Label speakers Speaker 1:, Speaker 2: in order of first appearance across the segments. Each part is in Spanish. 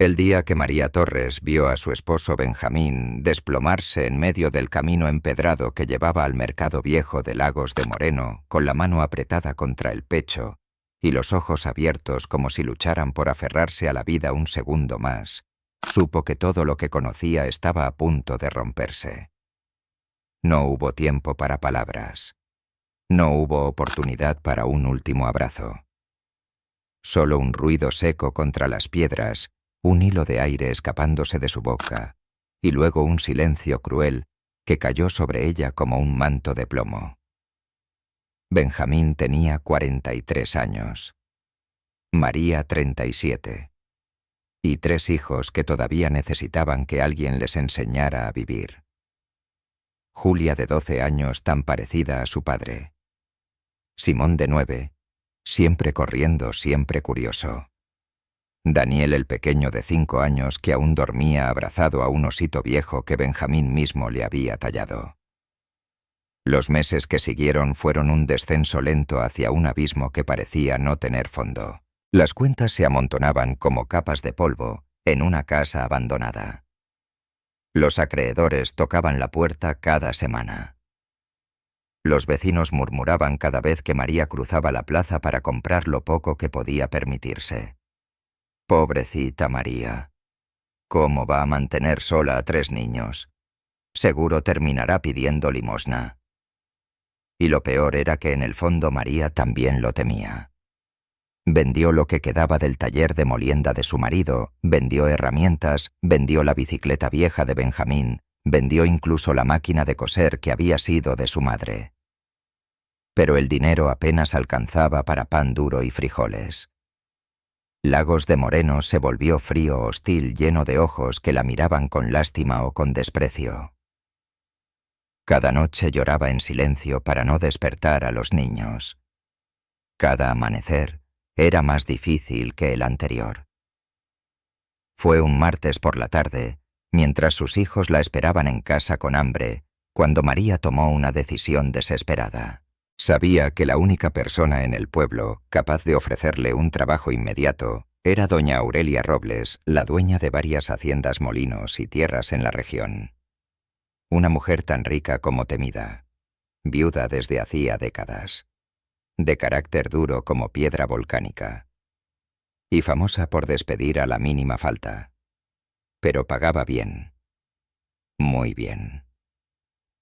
Speaker 1: El día que María Torres vio a su esposo Benjamín desplomarse en medio del camino empedrado que llevaba al mercado viejo de Lagos de Moreno, con la mano apretada contra el pecho y los ojos abiertos como si lucharan por aferrarse a la vida un segundo más, supo que todo lo que conocía estaba a punto de romperse. No hubo tiempo para palabras. No hubo oportunidad para un último abrazo. Solo un ruido seco contra las piedras, un hilo de aire escapándose de su boca, y luego un silencio cruel que cayó sobre ella como un manto de plomo. Benjamín tenía 43 años. María 37. Y 3 hijos que todavía necesitaban que alguien les enseñara a vivir. Julia de 12 años tan parecida a su padre. Simón de 9, siempre corriendo, siempre curioso. Daniel el pequeño de 5 años que aún dormía abrazado a un osito viejo que Benjamín mismo le había tallado. Los meses que siguieron fueron un descenso lento hacia un abismo que parecía no tener fondo. Las cuentas se amontonaban como capas de polvo en una casa abandonada. Los acreedores tocaban la puerta cada semana. Los vecinos murmuraban cada vez que María cruzaba la plaza para comprar lo poco que podía permitirse. Pobrecita María. ¿Cómo va a mantener sola a 3 niños? Seguro terminará pidiendo limosna. Y lo peor era que en el fondo María también lo temía. Vendió lo que quedaba del taller de molienda de su marido, vendió herramientas, vendió la bicicleta vieja de Benjamín, vendió incluso la máquina de coser que había sido de su madre. Pero el dinero apenas alcanzaba para pan duro y frijoles. Lagos de Moreno se volvió frío, hostil, lleno de ojos que la miraban con lástima o con desprecio. Cada noche lloraba en silencio para no despertar a los niños. Cada amanecer era más difícil que el anterior. Fue un martes por la tarde, mientras sus hijos la esperaban en casa con hambre, cuando María tomó una decisión desesperada. Sabía que la única persona en el pueblo capaz de ofrecerle un trabajo inmediato era doña Aurelia Robles, la dueña de varias haciendas, molinos y tierras en la región. Una mujer tan rica como temida, viuda desde hacía décadas, de carácter duro como piedra volcánica, y famosa por despedir a la mínima falta. Pero pagaba bien, muy bien.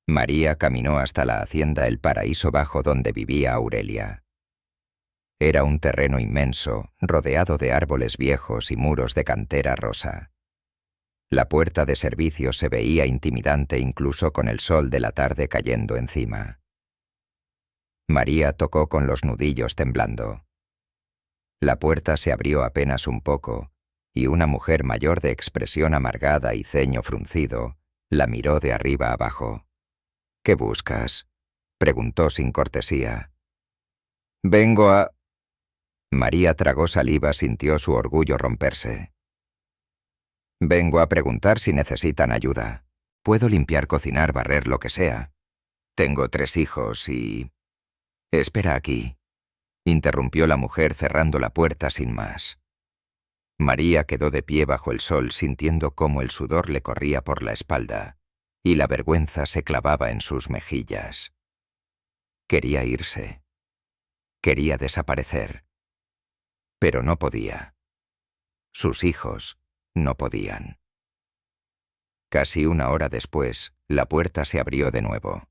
Speaker 1: María caminó hasta la hacienda El Paraíso Bajo donde vivía Aurelia. Era un terreno inmenso, rodeado de árboles viejos y muros de cantera rosa. La puerta de servicio se veía intimidante incluso con el sol de la tarde cayendo encima. María tocó con los nudillos temblando. La puerta se abrió apenas un poco, y una mujer mayor de expresión amargada y ceño fruncido la miró de arriba abajo. «¿Qué buscas?», preguntó sin cortesía. «Vengo a...». María tragó saliva, sintió su orgullo romperse. «Vengo a preguntar si necesitan ayuda. Puedo limpiar, cocinar, barrer, lo que sea. Tengo 3 hijos y...». «Espera aquí», interrumpió la mujer cerrando la puerta sin más. María quedó de pie bajo el sol sintiendo cómo el sudor le corría por la espalda y la vergüenza se clavaba en sus mejillas. Quería irse. Quería desaparecer. Pero no podía. Sus hijos no podían. Casi 1 hora después, la puerta se abrió de nuevo.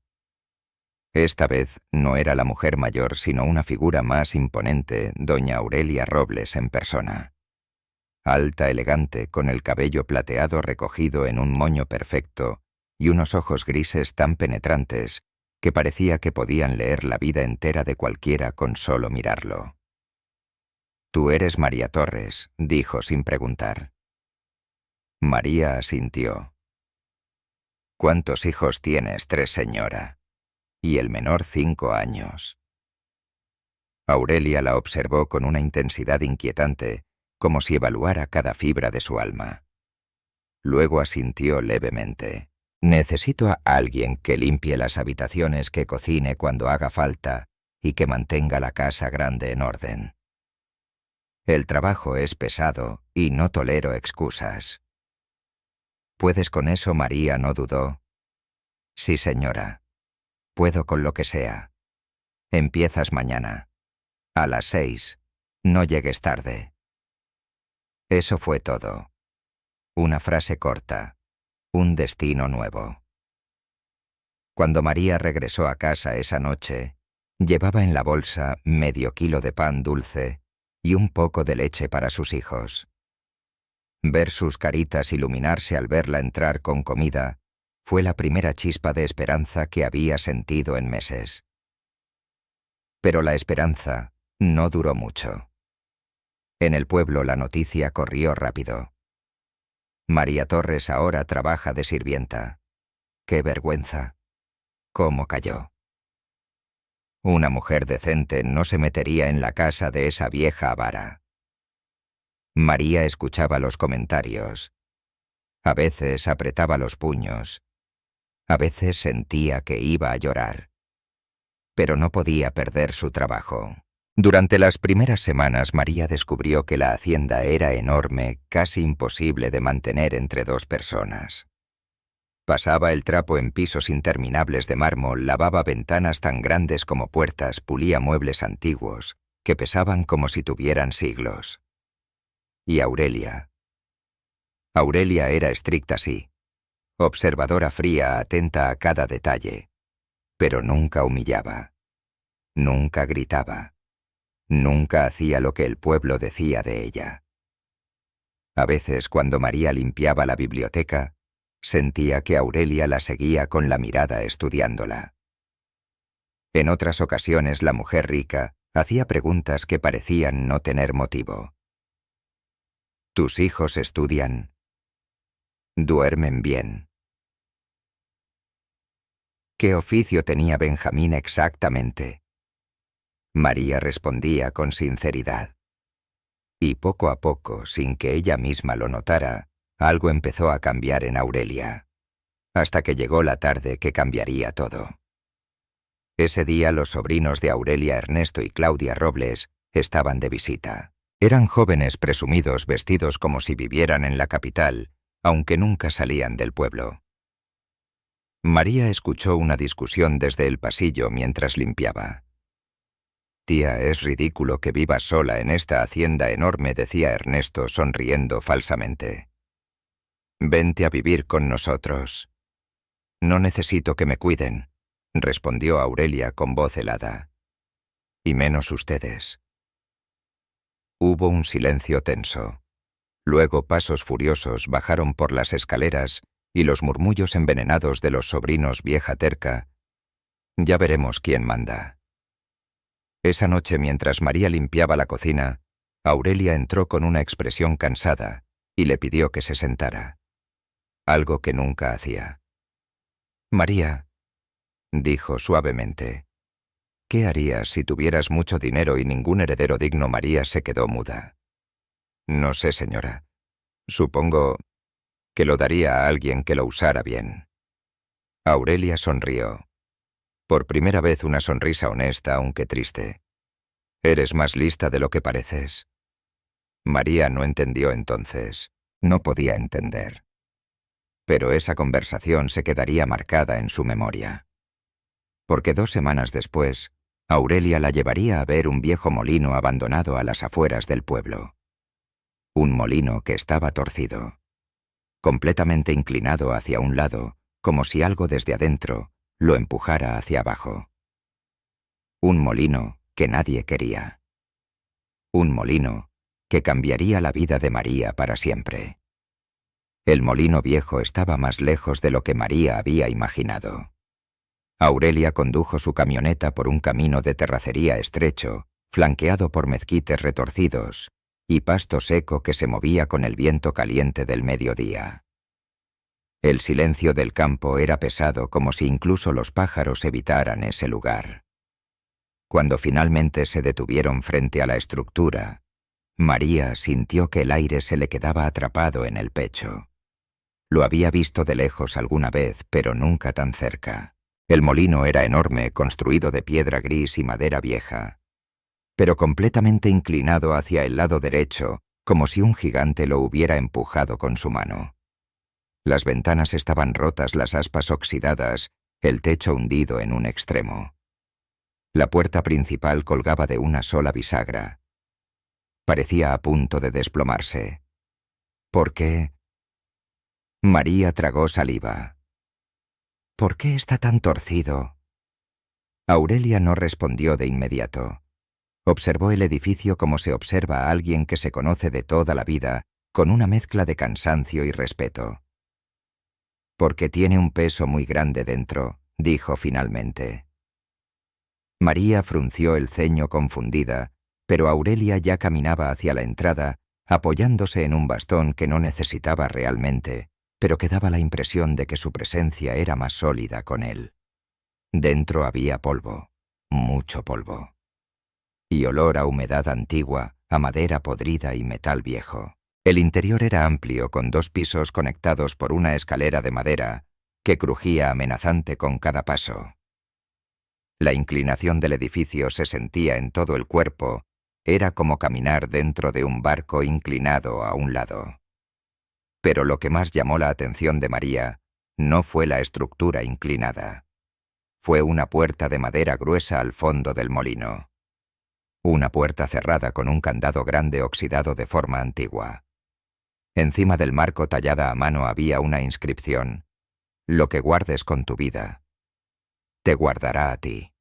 Speaker 1: Esta vez no era la mujer mayor, sino una figura más imponente, doña Aurelia Robles en persona. Alta, elegante, con el cabello plateado recogido en un moño perfecto y unos ojos grises tan penetrantes que parecía que podían leer la vida entera de cualquiera con solo mirarlo. «Tú eres María Torres», dijo sin preguntar. María asintió. «¿Cuántos hijos tienes?», «3, señora. Y el menor 5 años». Aurelia la observó con una intensidad inquietante, como si evaluara cada fibra de su alma. Luego asintió levemente. «Necesito a alguien que limpie las habitaciones, que cocine cuando haga falta y que mantenga la casa grande en orden». El trabajo es pesado y no tolero excusas. ¿Puedes con eso, María? No dudó. Sí, señora. Puedo con lo que sea. Empiezas mañana. A las 6. No llegues tarde. Eso fue todo. Una frase corta. Un destino nuevo. Cuando María regresó a casa esa noche, llevaba en la bolsa medio kilo de pan dulce y un poco de leche para sus hijos. Ver sus caritas iluminarse al verla entrar con comida fue la primera chispa de esperanza que había sentido en meses. Pero la esperanza no duró mucho. En el pueblo la noticia corrió rápido. María Torres ahora trabaja de sirvienta. ¡Qué vergüenza! ¿Cómo cayó? Una mujer decente no se metería en la casa de esa vieja avara. María escuchaba los comentarios. A veces apretaba los puños. A veces sentía que iba a llorar. Pero no podía perder su trabajo. Durante las primeras semanas, María descubrió que la hacienda era enorme, casi imposible de mantener entre dos personas. Pasaba el trapo en pisos interminables de mármol, lavaba ventanas tan grandes como puertas, pulía muebles antiguos, que pesaban como si tuvieran siglos. Y Aurelia. Aurelia era estricta, sí. Observadora fría, atenta a cada detalle. Pero nunca humillaba. Nunca gritaba. Nunca hacía lo que el pueblo decía de ella. A veces, cuando María limpiaba la biblioteca, sentía que Aurelia la seguía con la mirada estudiándola. En otras ocasiones, la mujer rica hacía preguntas que parecían no tener motivo. ¿Tus hijos estudian? ¿Duermen bien? ¿Qué oficio tenía Benjamín exactamente? María respondía con sinceridad. Y poco a poco, sin que ella misma lo notara, algo empezó a cambiar en Aurelia, hasta que llegó la tarde que cambiaría todo. Ese día los sobrinos de Aurelia, Ernesto y Claudia Robles, estaban de visita. Eran jóvenes presumidos vestidos como si vivieran en la capital, aunque nunca salían del pueblo. María escuchó una discusión desde el pasillo mientras limpiaba. «Tía, es ridículo que vivas sola en esta hacienda enorme», decía Ernesto sonriendo falsamente. «Vente a vivir con nosotros». «No necesito que me cuiden», respondió Aurelia con voz helada. «Y menos ustedes». Hubo un silencio tenso. Luego pasos furiosos bajaron por las escaleras y los murmullos envenenados de los sobrinos vieja terca. «Ya veremos quién manda». Esa noche, mientras María limpiaba la cocina, Aurelia entró con una expresión cansada y le pidió que se sentara. Algo que nunca hacía. «María», dijo suavemente, «¿qué harías si tuvieras mucho dinero y ningún heredero digno?» María se quedó muda. «No sé, señora. Supongo que lo daría a alguien que lo usara bien». Aurelia sonrió. Por primera vez una sonrisa honesta, aunque triste. «Eres más lista de lo que pareces». María no entendió entonces. No podía entender. Pero esa conversación se quedaría marcada en su memoria. Porque 2 semanas después, Aurelia la llevaría a ver un viejo molino abandonado a las afueras del pueblo. Un molino que estaba torcido, completamente inclinado hacia un lado, como si algo desde adentro lo empujara hacia abajo. Un molino que nadie quería. Un molino que cambiaría la vida de María para siempre. El molino viejo estaba más lejos de lo que María había imaginado. Aurelia condujo su camioneta por un camino de terracería estrecho, flanqueado por mezquites retorcidos y pasto seco que se movía con el viento caliente del mediodía. El silencio del campo era pesado, como si incluso los pájaros evitaran ese lugar. Cuando finalmente se detuvieron frente a la estructura, María sintió que el aire se le quedaba atrapado en el pecho. Lo había visto de lejos alguna vez, pero nunca tan cerca. El molino era enorme, construido de piedra gris y madera vieja. pero completamente inclinado hacia el lado derecho, como si un gigante lo hubiera empujado con su mano. Las ventanas estaban rotas, las aspas oxidadas, el techo hundido en un extremo. La puerta principal colgaba de una sola bisagra. Parecía a punto de desplomarse. ¿Por qué? María tragó saliva. ¿Por qué está tan torcido? Aurelia no respondió de inmediato. Observó el edificio como se observa a alguien que se conoce de toda la vida, con una mezcla de cansancio y respeto. Porque tiene un peso muy grande dentro, dijo finalmente. María frunció el ceño confundida, pero Aurelia ya caminaba hacia la entrada, apoyándose en un bastón que no necesitaba realmente, pero que daba la impresión de que su presencia era más sólida con él. Dentro había polvo, mucho polvo. Y olor a humedad antigua, a madera podrida y metal viejo. El interior era amplio, con 2 pisos conectados por una escalera de madera, que crujía amenazante con cada paso. La inclinación del edificio se sentía en todo el cuerpo, era como caminar dentro de un barco inclinado a un lado. Pero lo que más llamó la atención de María no fue la estructura inclinada. Fue una puerta de madera gruesa al fondo del molino. Una puerta cerrada con un candado grande oxidado de forma antigua. Encima del marco tallada a mano había una inscripción: «Lo que guardes con tu vida, te guardará a ti».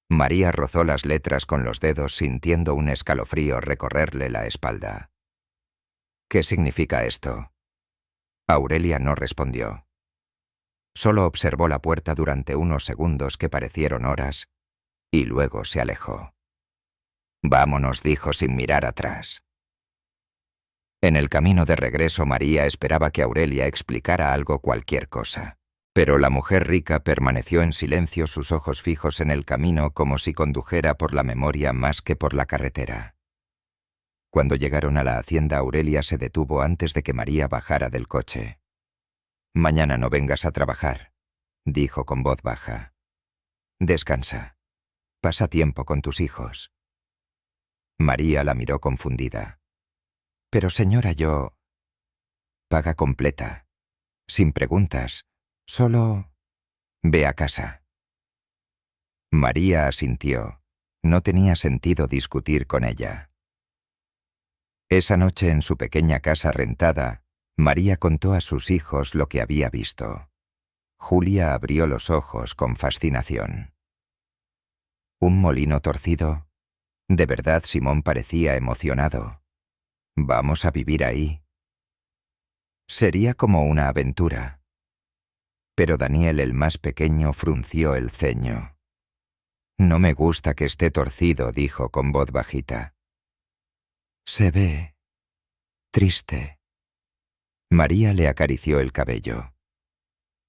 Speaker 1: María rozó las letras con los dedos sintiendo un escalofrío recorrerle la espalda. «¿Qué significa esto?» Aurelia no respondió. Solo observó la puerta durante unos segundos que parecieron horas y luego se alejó. «Vámonos», dijo sin mirar atrás. En el camino de regreso María esperaba que Aurelia explicara algo, cualquier cosa. Pero la mujer rica permaneció en silencio, sus ojos fijos en el camino como si condujera por la memoria más que por la carretera. Cuando llegaron a la hacienda, Aurelia se detuvo antes de que María bajara del coche. «Mañana no vengas a trabajar», dijo con voz baja. «Descansa. Pasa tiempo con tus hijos». María la miró confundida. «Pero señora, yo...». «Paga completa. Sin preguntas. Solo... ve a casa». María asintió. No tenía sentido discutir con ella. Esa noche en su pequeña casa rentada, María contó a sus hijos lo que había visto. Julia abrió los ojos con fascinación. ¿Un molino torcido? De verdad, Simón parecía emocionado. «Vamos a vivir ahí». Sería como una aventura. Pero Daniel, el más pequeño, frunció el ceño. «No me gusta que esté torcido», dijo con voz bajita. «Se ve triste». María le acarició el cabello.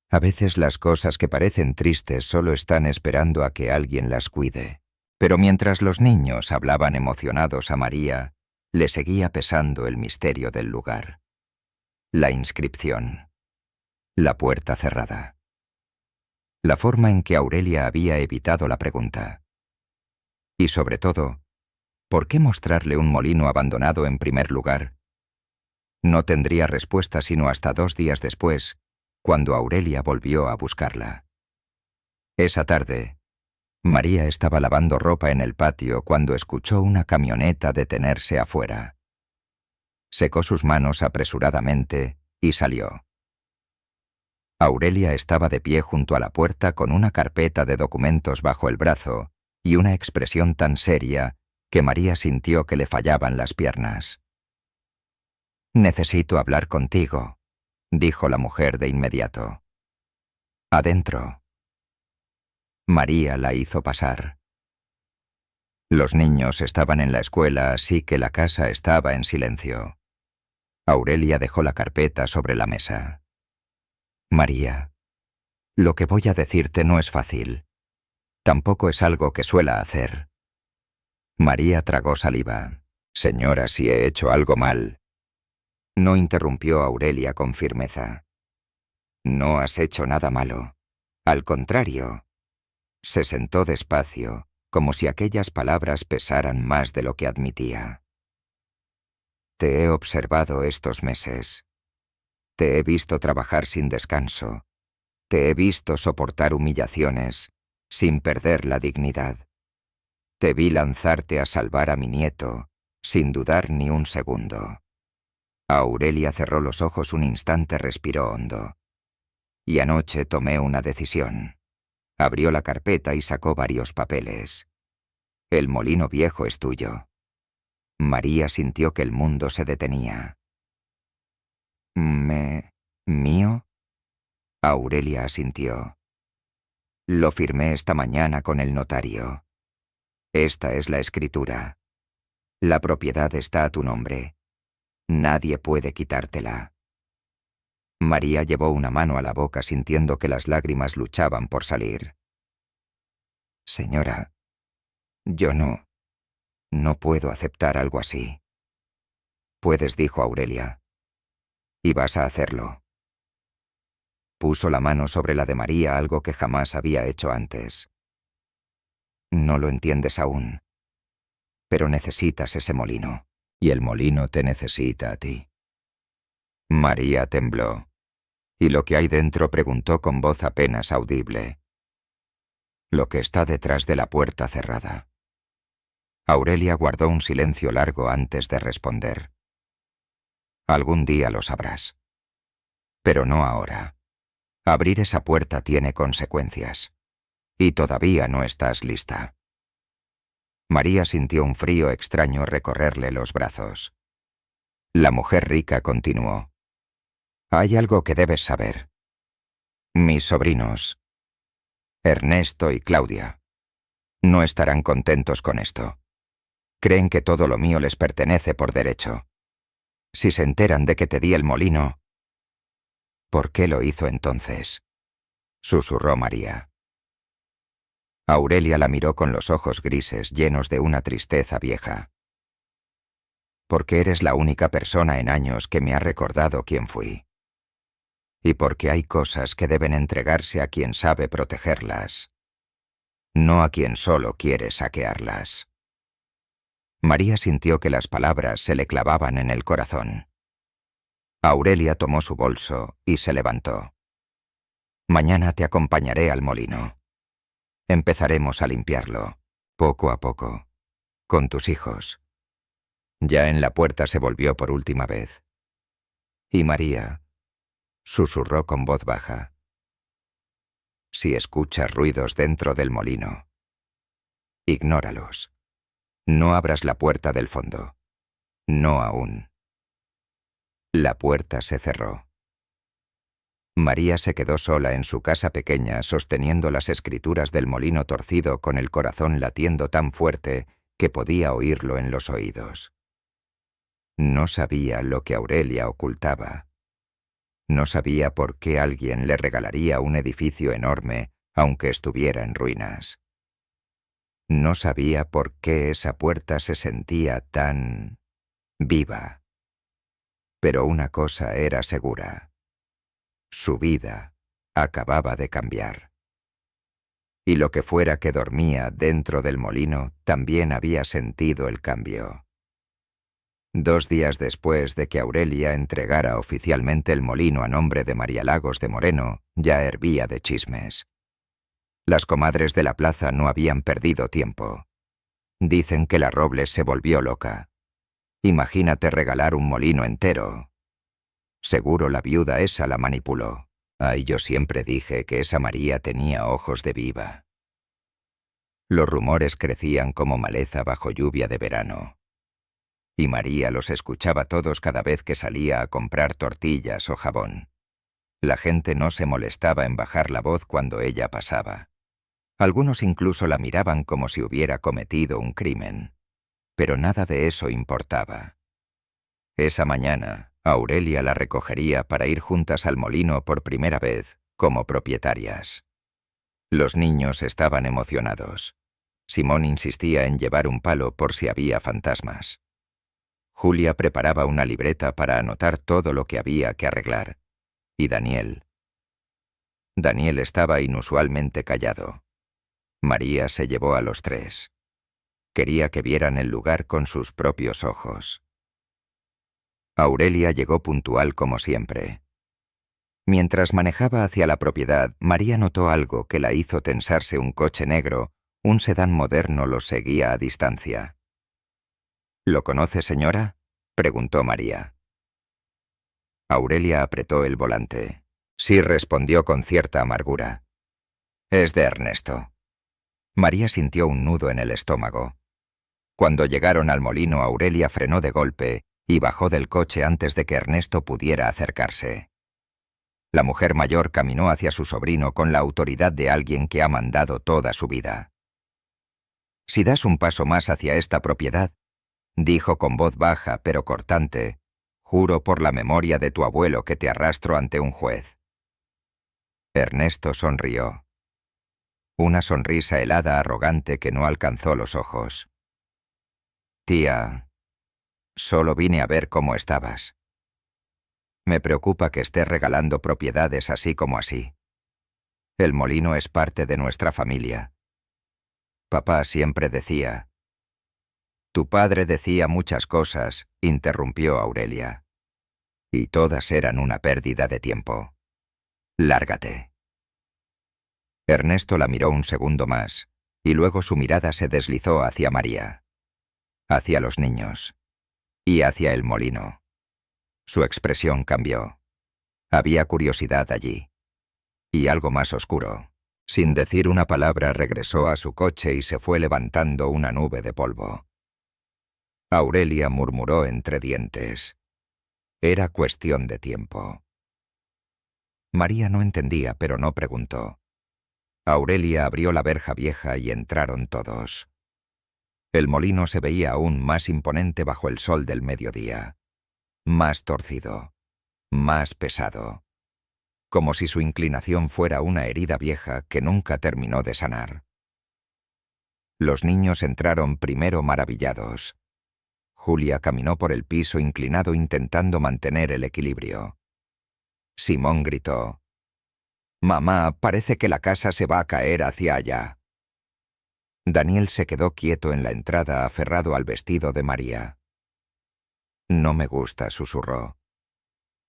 Speaker 1: «A veces las cosas que parecen tristes solo están esperando a que alguien las cuide». Pero mientras los niños hablaban emocionados a María, le seguía pesando el misterio del lugar. La inscripción. La puerta cerrada. La forma en que Aurelia había evitado la pregunta. Y sobre todo, ¿por qué mostrarle un molino abandonado en primer lugar? No tendría respuesta sino hasta 2 días después, cuando Aurelia volvió a buscarla. Esa tarde, María estaba lavando ropa en el patio cuando escuchó una camioneta detenerse afuera. Secó sus manos apresuradamente y salió. Aurelia estaba de pie junto a la puerta con una carpeta de documentos bajo el brazo y una expresión tan seria que María sintió que le fallaban las piernas. «Necesito hablar contigo», dijo la mujer de inmediato. «Adentro». María la hizo pasar. Los niños estaban en la escuela, así que la casa estaba en silencio. Aurelia dejó la carpeta sobre la mesa. «María, lo que voy a decirte no es fácil. Tampoco es algo que suela hacer». María tragó saliva. «Señora, si he hecho algo mal». No interrumpió Aurelia con firmeza. «No has hecho nada malo. Al contrario». Se sentó despacio, como si aquellas palabras pesaran más de lo que admitía. Te he observado estos meses. Te he visto trabajar sin descanso. Te he visto soportar humillaciones sin perder la dignidad. Te vi lanzarte a salvar a mi nieto, sin dudar ni un segundo. Aurelia cerró los ojos un instante, respiró hondo. Y anoche tomé una decisión. Abrió la carpeta y sacó varios papeles. El molino viejo es tuyo. María sintió que el mundo se detenía. ¿Mío? Aurelia asintió. Lo firmé esta mañana con el notario. Esta es la escritura. La propiedad está a tu nombre. Nadie puede quitártela. María llevó una mano a la boca sintiendo que las lágrimas luchaban por salir. Señora, yo no puedo aceptar algo así. Puedes, dijo Aurelia. Y vas a hacerlo. Puso la mano sobre la de María, algo que jamás había hecho antes. No lo entiendes aún, pero necesitas ese molino, y el molino te necesita a ti. María tembló, y lo que hay dentro preguntó con voz apenas audible. Lo que está detrás de la puerta cerrada. Aurelia guardó un silencio largo antes de responder. Algún día lo sabrás. Pero no ahora. Abrir esa puerta tiene consecuencias. Y todavía no estás lista. María sintió un frío extraño recorrerle los brazos. La mujer rica continuó. Hay algo que debes saber. Mis sobrinos, Ernesto y Claudia, no estarán contentos con esto. Creen que todo lo mío les pertenece por derecho. Si se enteran de que te di el molino... ¿Por qué lo hizo entonces?, susurró María. Aurelia la miró con los ojos grises llenos de una tristeza vieja. Porque eres la única persona en años que me ha recordado quién fui. Y porque hay cosas que deben entregarse a quien sabe protegerlas, no a quien solo quiere saquearlas. María sintió que las palabras se le clavaban en el corazón. Aurelia tomó su bolso y se levantó. Mañana te acompañaré al molino. Empezaremos a limpiarlo, poco a poco, con tus hijos. Ya en la puerta se volvió por última vez. Y María susurró con voz baja. Si escuchas ruidos dentro del molino, ignóralos. No abras la puerta del fondo. No aún. La puerta se cerró. María se quedó sola en su casa pequeña sosteniendo las escrituras del molino torcido con el corazón latiendo tan fuerte que podía oírlo en los oídos. No sabía lo que Aurelia ocultaba. No sabía por qué alguien le regalaría un edificio enorme aunque estuviera en ruinas. No sabía por qué esa puerta se sentía tan viva. Pero una cosa era segura. Su vida acababa de cambiar. Y lo que fuera que dormía dentro del molino también había sentido el cambio. 2 días después de que Aurelia entregara oficialmente el molino a nombre de María Lagos de Moreno, ya hervía de chismes. Las comadres de la plaza no habían perdido tiempo. Dicen que la Robles se volvió loca. Imagínate regalar un molino entero. Seguro la viuda esa la manipuló. Ay, yo siempre dije que esa María tenía ojos de viva. Los rumores crecían como maleza bajo lluvia de verano. Y María los escuchaba todos cada vez que salía a comprar tortillas o jabón. La gente no se molestaba en bajar la voz cuando ella pasaba. Algunos incluso la miraban como si hubiera cometido un crimen. Pero nada de eso importaba. Esa mañana, Aurelia la recogería para ir juntas al molino por primera vez, como propietarias. Los niños estaban emocionados. Simón insistía en llevar un palo por si había fantasmas. Julia preparaba una libreta para anotar todo lo que había que arreglar. Y Daniel estaba inusualmente callado. María se llevó a los 3. Quería que vieran el lugar con sus propios ojos. Aurelia llegó puntual como siempre. Mientras manejaba hacia la propiedad, María notó algo que la hizo tensarse. Un coche negro, un sedán moderno, los seguía a distancia. ¿Lo conoce, señora?, preguntó María. Aurelia apretó el volante. Sí, respondió con cierta amargura. Es de Ernesto. María sintió un nudo en el estómago. Cuando llegaron al molino, Aurelia frenó de golpe y bajó del coche antes de que Ernesto pudiera acercarse. La mujer mayor caminó hacia su sobrino con la autoridad de alguien que ha mandado toda su vida. Si das un paso más hacia esta propiedad, dijo con voz baja pero cortante, juro por la memoria de tu abuelo que te arrastro ante un juez. Ernesto sonrió. Una sonrisa helada arrogante que no alcanzó los ojos. Tía, solo vine a ver cómo estabas. Me preocupa que estés regalando propiedades así como así. El molino es parte de nuestra familia. Papá siempre decía... Tu padre decía muchas cosas, interrumpió Aurelia. Y todas eran una pérdida de tiempo. Lárgate. Ernesto la miró un segundo más, y luego su mirada se deslizó hacia María, hacia los niños, y hacia el molino. Su expresión cambió. Había curiosidad allí. Y algo más oscuro. Sin decir una palabra regresó a su coche y se fue levantando una nube de polvo. Aurelia murmuró entre dientes. Era cuestión de tiempo. María no entendía, pero no preguntó. Aurelia abrió la verja vieja y entraron todos. El molino se veía aún más imponente bajo el sol del mediodía. Más torcido, más pesado, como si su inclinación fuera una herida vieja que nunca terminó de sanar. Los niños entraron primero maravillados. Julia caminó por el piso inclinado intentando mantener el equilibrio. Simón gritó: «Mamá, parece que la casa se va a caer hacia allá». Daniel se quedó quieto en la entrada aferrado al vestido de María. «No me gusta», susurró.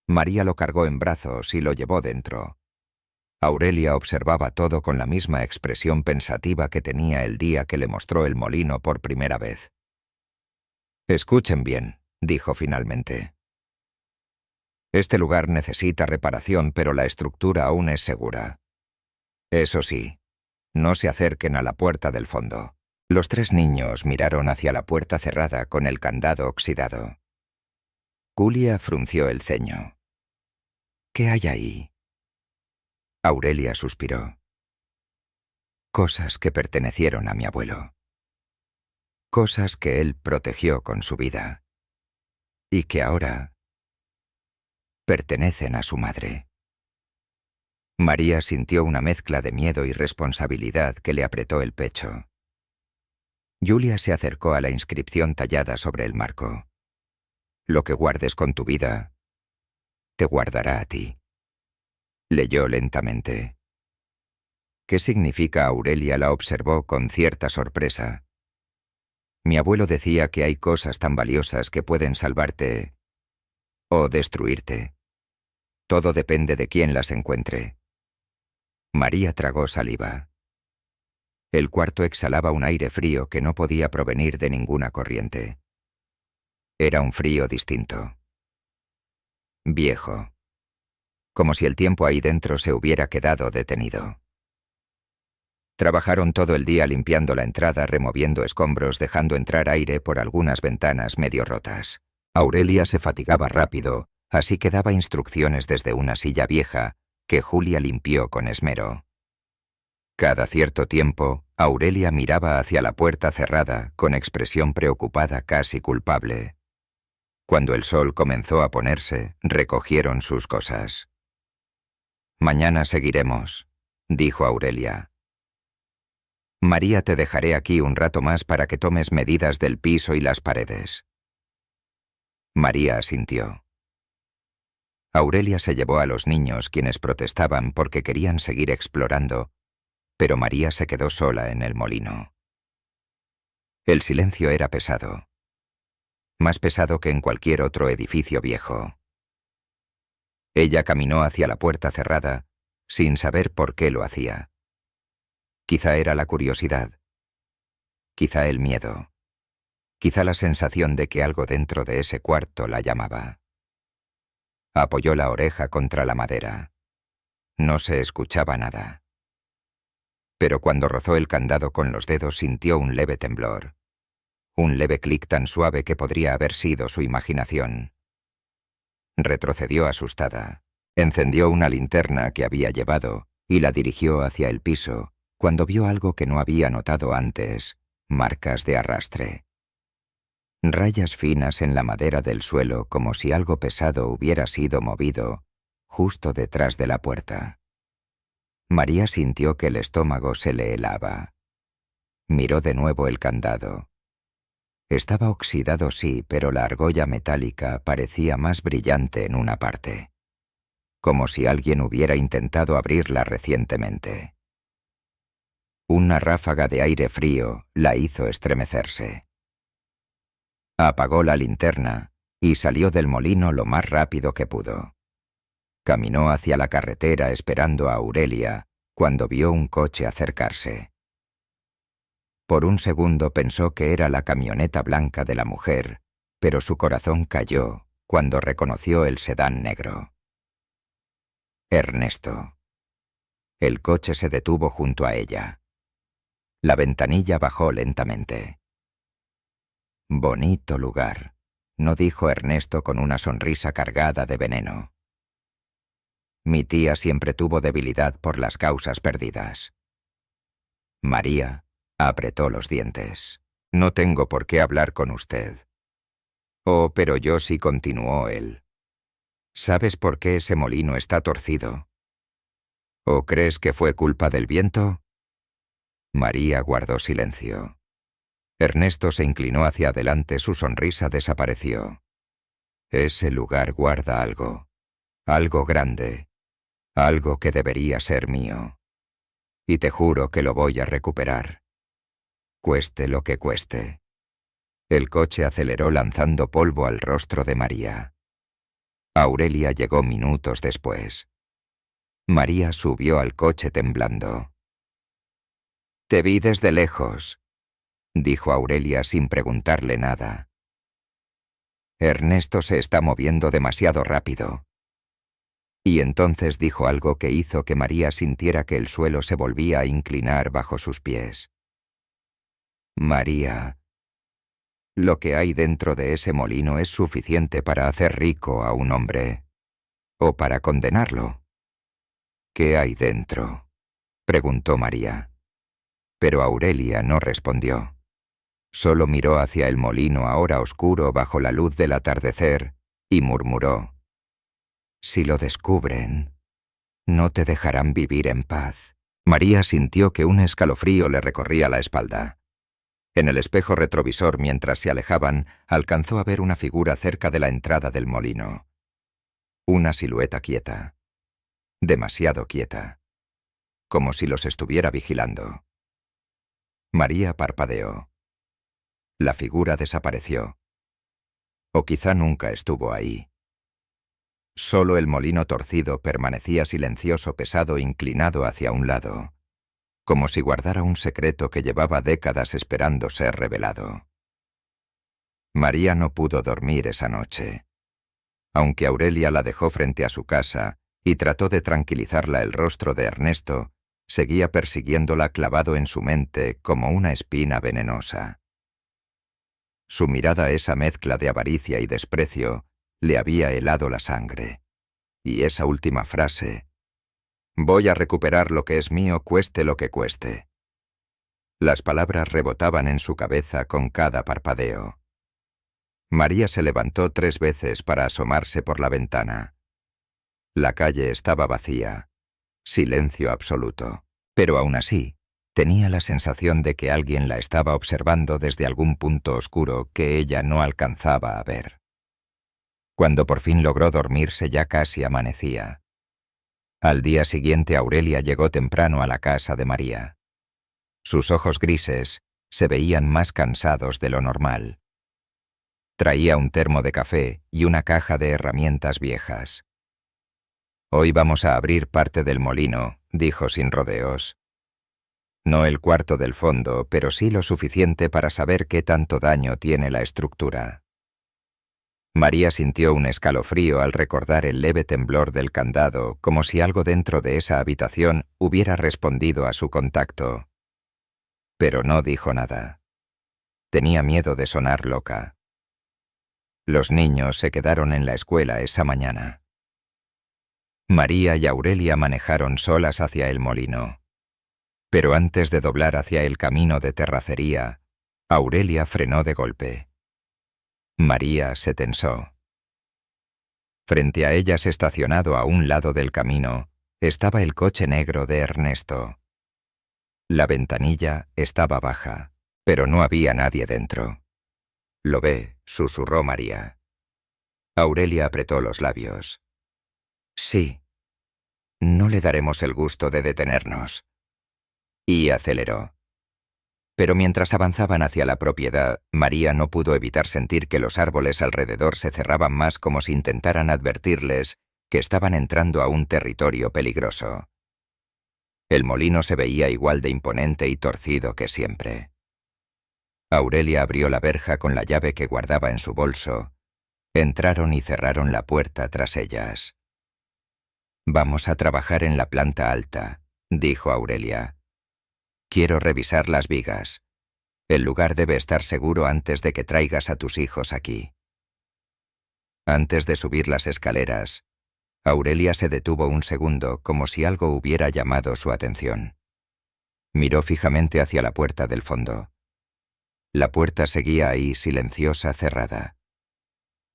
Speaker 1: María lo cargó en brazos y lo llevó dentro. Aurelia observaba todo con la misma expresión pensativa que tenía el día que le mostró el molino por primera vez. «Escuchen bien», dijo finalmente. «Este lugar necesita reparación, pero la estructura aún es segura. Eso sí, no se acerquen a la puerta del fondo». Los tres niños miraron hacia la puerta cerrada con el candado oxidado. Julia frunció el ceño. «¿Qué hay ahí?» Aurelia suspiró. «Cosas que pertenecieron a mi abuelo. Cosas que él protegió con su vida. Y que ahora pertenecen a su madre». María sintió una mezcla de miedo y responsabilidad que le apretó el pecho. Julia se acercó a la inscripción tallada sobre el marco. «Lo que guardes con tu vida, te guardará a ti». Leyó lentamente. ¿Qué significa? Aurelia la observó con cierta sorpresa. Mi abuelo decía que hay cosas tan valiosas que pueden salvarte o destruirte. Todo depende de quién las encuentre. María tragó saliva. El cuarto exhalaba un aire frío que no podía provenir de ninguna corriente. Era un frío distinto. Viejo. Como si el tiempo ahí dentro se hubiera quedado detenido. Trabajaron todo el día limpiando la entrada, removiendo escombros, dejando entrar aire por algunas ventanas medio rotas. Aurelia se fatigaba rápido, así que daba instrucciones desde una silla vieja que Julia limpió con esmero. Cada cierto tiempo, Aurelia miraba hacia la puerta cerrada con expresión preocupada, casi culpable. Cuando el sol comenzó a ponerse, recogieron sus cosas. «Mañana seguiremos», dijo Aurelia. «María, te dejaré aquí un rato más para que tomes medidas del piso y las paredes». María asintió. Aurelia se llevó a los niños, quienes protestaban porque querían seguir explorando, pero María se quedó sola en el molino. El silencio era pesado, más pesado que en cualquier otro edificio viejo. Ella caminó hacia la puerta cerrada, sin saber por qué lo hacía. Quizá era la curiosidad, quizá el miedo, quizá la sensación de que algo dentro de ese cuarto la llamaba. Apoyó la oreja contra la madera. No se escuchaba nada. Pero cuando rozó el candado con los dedos sintió un leve temblor. Un leve clic tan suave que podría haber sido su imaginación. Retrocedió asustada. Encendió una linterna que había llevado y la dirigió hacia el piso cuando vio algo que no había notado antes: marcas de arrastre. Rayas finas en la madera del suelo como si algo pesado hubiera sido movido justo detrás de la puerta. María sintió que el estómago se le helaba. Miró de nuevo el candado. Estaba oxidado, sí, pero la argolla metálica parecía más brillante en una parte, como si alguien hubiera intentado abrirla recientemente. Una ráfaga de aire frío la hizo estremecerse. Apagó la linterna y salió del molino lo más rápido que pudo. Caminó hacia la carretera esperando a Aurelia cuando vio un coche acercarse. Por un segundo pensó que era la camioneta blanca de la mujer, pero su corazón cayó cuando reconoció el sedán negro. Ernesto. El coche se detuvo junto a ella. La ventanilla bajó lentamente. Bonito lugar, no dijo Ernesto con una sonrisa cargada de veneno. Mi tía siempre tuvo debilidad por las causas perdidas. María apretó los dientes. No tengo por qué hablar con usted. Oh, pero yo sí, continuó él. ¿Sabes por qué ese molino está torcido? ¿O crees que fue culpa del viento? María guardó silencio. Ernesto se inclinó hacia adelante, su sonrisa desapareció. Ese lugar guarda algo, algo grande, algo que debería ser mío. Y te juro que lo voy a recuperar. Cueste lo que cueste. El coche aceleró lanzando polvo al rostro de María. Aurelia llegó minutos después. María subió al coche temblando. Te vi desde lejos, dijo Aurelia sin preguntarle nada. Ernesto se está moviendo demasiado rápido. Y entonces dijo algo que hizo que María sintiera que el suelo se volvía a inclinar bajo sus pies. María, lo que hay dentro de ese molino es suficiente para hacer rico a un hombre, o para condenarlo. ¿Qué hay dentro?, preguntó María. Pero Aurelia no respondió. Solo miró hacia el molino ahora oscuro bajo la luz del atardecer y murmuró: Si lo descubren, no te dejarán vivir en paz. María sintió que un escalofrío le recorría la espalda. En el espejo retrovisor, mientras se alejaban, alcanzó a ver una figura cerca de la entrada del molino. Una silueta quieta. Demasiado quieta. Como si los estuviera vigilando. María parpadeó. La figura desapareció. O quizá nunca estuvo ahí. Solo el molino torcido permanecía silencioso, pesado, inclinado hacia un lado, como si guardara un secreto que llevaba décadas esperando ser revelado. María no pudo dormir esa noche. Aunque Aurelia la dejó frente a su casa y trató de tranquilizarla, el rostro de Ernesto seguía persiguiéndola clavado en su mente como una espina venenosa. Su mirada, esa mezcla de avaricia y desprecio, le había helado la sangre. Y esa última frase: «Voy a recuperar lo que es mío, cueste lo que cueste». Las palabras rebotaban en su cabeza con cada parpadeo. María se levantó 3 veces para asomarse por la ventana. La calle estaba vacía, silencio absoluto. Pero aún así, tenía la sensación de que alguien la estaba observando desde algún punto oscuro que ella no alcanzaba a ver. Cuando por fin logró dormirse ya casi amanecía. Al día siguiente Aurelia llegó temprano a la casa de María. Sus ojos grises, Se veían más cansados de lo normal. Traía un termo de café y una caja de herramientas viejas. «Hoy vamos a abrir parte del molino», dijo sin rodeos. No el cuarto del fondo, pero sí lo suficiente para saber qué tanto daño tiene la estructura. María sintió un escalofrío al recordar el leve temblor del candado, como si algo dentro de esa habitación hubiera respondido a su contacto. Pero no dijo nada. Tenía miedo de sonar loca. Los niños se quedaron en la escuela esa mañana. María y Aurelia manejaron solas hacia el molino. Pero antes de doblar hacia el camino de terracería, Aurelia frenó de golpe. María se tensó. Frente a ellas, estacionado a un lado del camino, estaba el coche negro de Ernesto. La ventanilla estaba baja, pero no había nadie dentro. «Lo ve», susurró María. Aurelia apretó los labios. «Sí. No le daremos el gusto de detenernos». Y aceleró. Pero mientras avanzaban hacia la propiedad, María no pudo evitar sentir que los árboles alrededor se cerraban más, como si intentaran advertirles que estaban entrando a un territorio peligroso. El molino se veía igual de imponente y torcido que siempre. Aurelia abrió la verja con la llave que guardaba en su bolso. Entraron y cerraron la puerta tras ellas. «Vamos a trabajar en la planta alta», dijo Aurelia. «Quiero revisar las vigas. El lugar debe estar seguro antes de que traigas a tus hijos aquí». Antes de subir las escaleras, Aurelia se detuvo un segundo, como si algo hubiera llamado su atención. Miró fijamente hacia la puerta del fondo. La puerta seguía ahí, silenciosa, cerrada,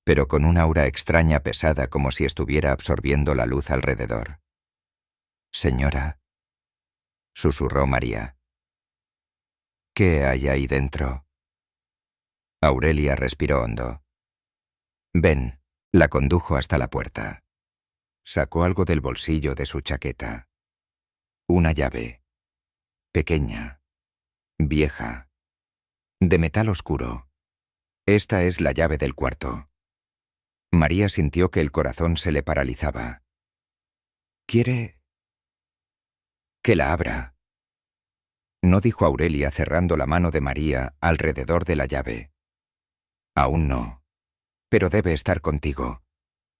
Speaker 1: pero con una aura extraña, pesada, como si estuviera absorbiendo la luz alrededor. «Señora», susurró María. «¿Qué hay ahí dentro?» Aurelia respiró hondo. «Ven», la condujo hasta la puerta. Sacó algo del bolsillo de su chaqueta. Una llave. Pequeña. Vieja. De metal oscuro. «Esta es la llave del cuarto». María sintió que el corazón se le paralizaba. «¿Quiere que la abra?», no dijo Aurelia, cerrando la mano de María alrededor de la llave. «Aún no. Pero debe estar contigo.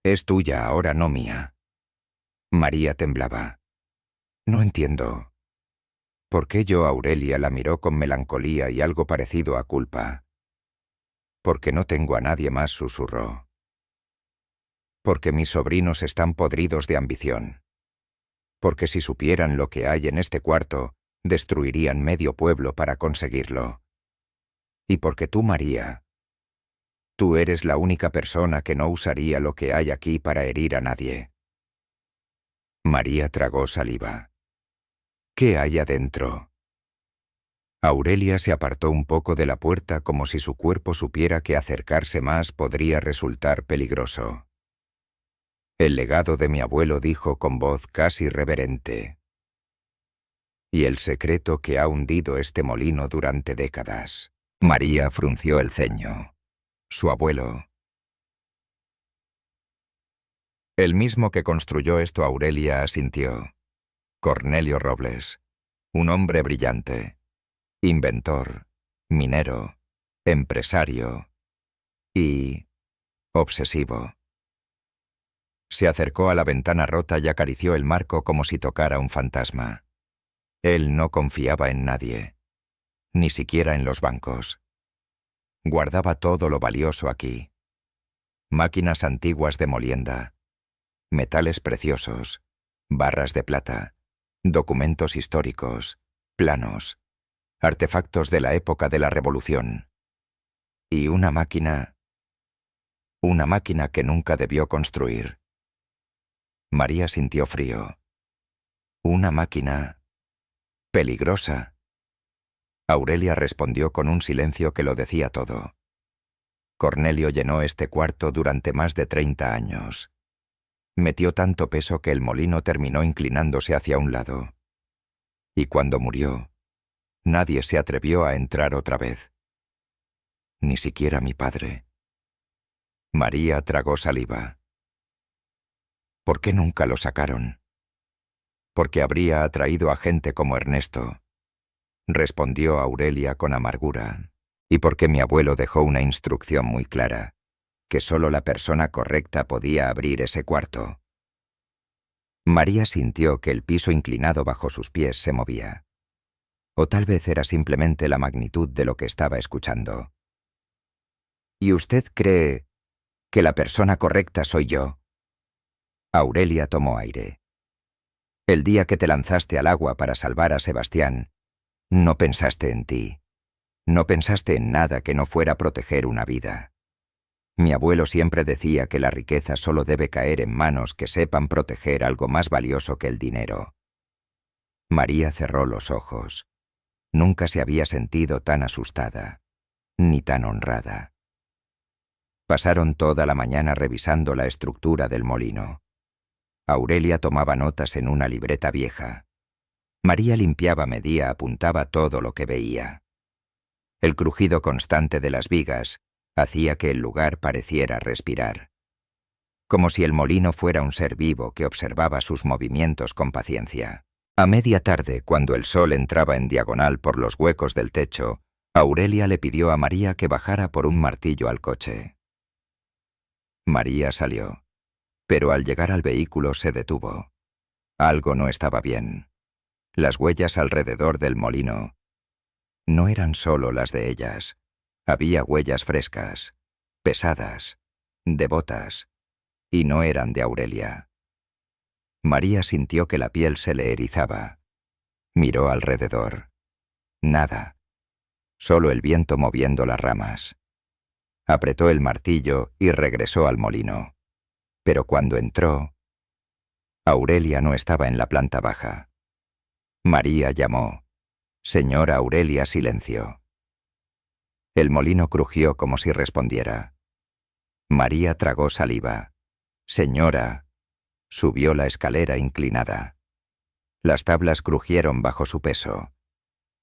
Speaker 1: Es tuya ahora, no mía». María temblaba. «No entiendo». ¿Por qué yo? Aurelia la miró con melancolía y algo parecido a culpa. «Porque no tengo a nadie más», susurró. «Porque mis sobrinos están podridos de ambición. Porque si supieran lo que hay en este cuarto, destruirían medio pueblo para conseguirlo. Y porque tú, María, tú eres la única persona que no usaría lo que hay aquí para herir a nadie». María tragó saliva. «¿Qué hay adentro?». Aurelia se apartó un poco de la puerta, como si su cuerpo supiera que acercarse más podría resultar peligroso. «El legado de mi abuelo», dijo con voz casi reverente. «Y el secreto que ha hundido este molino durante décadas». María frunció el ceño. Su abuelo. El mismo que construyó esto, Aurelia asintió. Cornelio Robles. Un hombre brillante. Inventor. Minero. Empresario. Y obsesivo. Se acercó a la ventana rota y acarició el marco como si tocara un fantasma. Él no confiaba en nadie, ni siquiera en los bancos. Guardaba todo lo valioso aquí. Máquinas antiguas de molienda, metales preciosos, barras de plata, documentos históricos, planos, artefactos de la época de la Revolución. Y una máquina que nunca debió construir. María sintió frío. Una máquina peligrosa. Aurelia respondió con un silencio que lo decía todo. Cornelio llenó este cuarto durante más de 30 años. Metió tanto peso que el molino terminó inclinándose hacia un lado. Y cuando murió, Nadie se atrevió a entrar otra vez. Ni siquiera mi padre. María tragó saliva. ¿Por qué nunca lo sacaron? Porque habría atraído a gente como Ernesto, respondió Aurelia con amargura, y porque mi abuelo dejó una instrucción muy clara, que solo la persona correcta podía abrir ese cuarto. María sintió que el piso inclinado bajo sus pies se movía. O tal vez era simplemente la magnitud de lo que estaba escuchando. ¿Y usted cree que la persona correcta soy yo? Aurelia tomó aire. El día que te lanzaste al agua para salvar a Sebastián, no pensaste en ti. No pensaste en nada que no fuera proteger una vida. Mi abuelo siempre decía que la riqueza solo debe caer en manos que sepan proteger algo más valioso que el dinero. María cerró los ojos. Nunca se había sentido tan asustada, ni tan honrada. Pasaron toda la mañana revisando la estructura del molino. Aurelia tomaba notas en una libreta vieja. María limpiaba, medía, apuntaba todo lo que veía. El crujido constante de las vigas hacía que el lugar pareciera respirar. Como si el molino fuera un ser vivo que observaba sus movimientos con paciencia. A media tarde, cuando el sol entraba en diagonal por los huecos del techo, Aurelia le pidió a María que bajara por un martillo al coche. María salió, pero al llegar al vehículo se detuvo. Algo no estaba bien. Las huellas alrededor del molino no eran solo las de ellas. Había huellas frescas, pesadas, de botas, y no eran de Aurelia. María sintió que la piel se le erizaba. Miró alrededor. Nada. Solo el viento moviendo las ramas. Apretó el martillo y regresó al molino. Pero cuando entró, Aurelia no estaba en la planta baja. María llamó. Señora Aurelia, silencio. El molino crujió como si respondiera. María tragó saliva. Señora. Subió la escalera inclinada. Las tablas crujieron bajo su peso.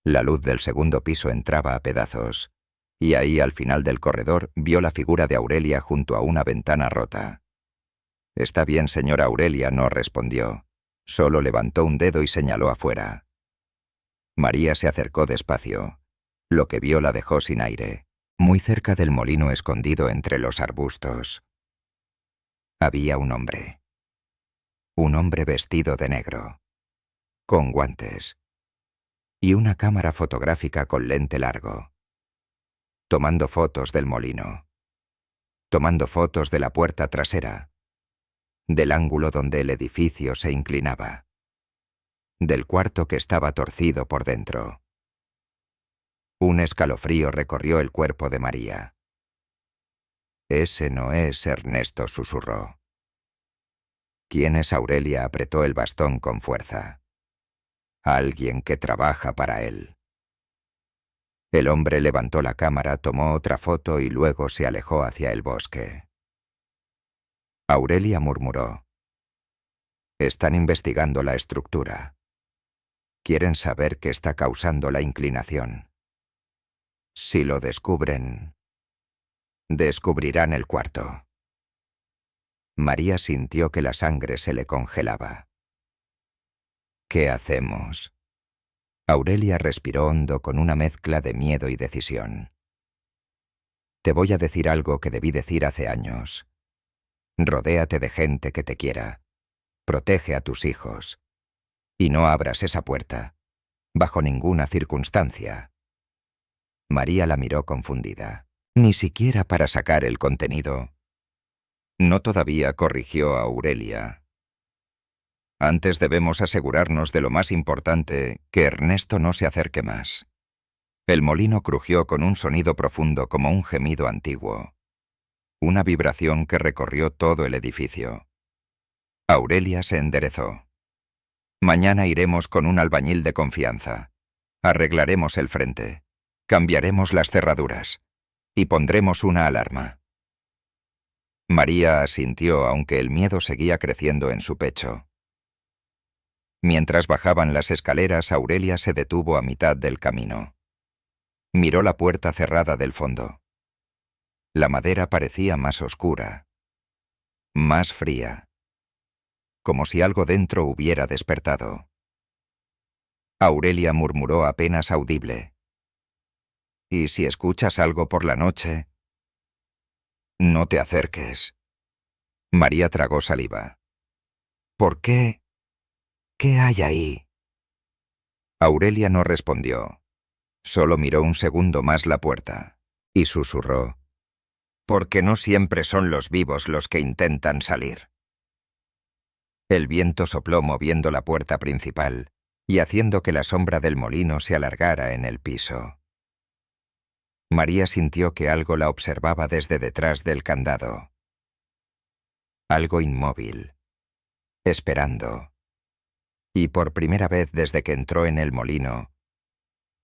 Speaker 1: La luz del segundo piso entraba a pedazos, y ahí al final del corredor vio la figura de Aurelia junto a una ventana rota. Está bien, señora Aurelia, no respondió. Solo levantó un dedo y señaló afuera. María se acercó despacio. Lo que vio la dejó sin aire, muy cerca del molino escondido entre los arbustos. Había un hombre. Un hombre vestido de negro, con guantes, y una cámara fotográfica con lente largo, tomando fotos del molino, tomando fotos de la puerta trasera, del ángulo donde el edificio se inclinaba, del cuarto que estaba torcido por dentro. Un escalofrío recorrió el cuerpo de María. «Ese no es Ernesto», susurró. «¿Quién es Aurelia?», apretó el bastón con fuerza. «Alguien que trabaja para él». El hombre levantó la cámara, tomó otra foto y luego se alejó hacia el bosque. Aurelia murmuró. «Están investigando la estructura. Quieren saber qué está causando la inclinación. Si lo descubren, descubrirán el cuarto». María sintió que la sangre se le congelaba. «¿Qué hacemos?». Aurelia respiró hondo con una mezcla de miedo y decisión. «Te voy a decir algo que debí decir hace años. Rodéate de gente que te quiera. Protege a tus hijos. Y no abras esa puerta, bajo ninguna circunstancia». María la miró confundida. «Ni siquiera para sacar el contenido». «No todavía», corrigió a Aurelia. «Antes debemos asegurarnos de lo más importante, que Ernesto no se acerque más». El molino crujió con un sonido profundo como un gemido antiguo. Una vibración que recorrió todo el edificio. Aurelia se enderezó. «Mañana iremos con un albañil de confianza. Arreglaremos el frente. Cambiaremos las cerraduras. Y pondremos una alarma». María asintió, aunque el miedo seguía creciendo en su pecho. Mientras bajaban las escaleras, Aurelia se detuvo a mitad del camino. Miró la puerta cerrada del fondo. La madera parecía más oscura, más fría, como si algo dentro hubiera despertado. Aurelia murmuró apenas audible: «¿Y si escuchas algo por la noche?» «No te acerques». María tragó saliva. «¿Por qué? ¿Qué hay ahí?» Aurelia no respondió. Solo miró un segundo más la puerta y susurró: «Porque no siempre son los vivos los que intentan salir». El viento sopló moviendo la puerta principal y haciendo que la sombra del molino se alargara en el piso. María sintió que algo la observaba desde detrás del candado. Algo inmóvil, esperando. Y por primera vez desde que entró en el molino,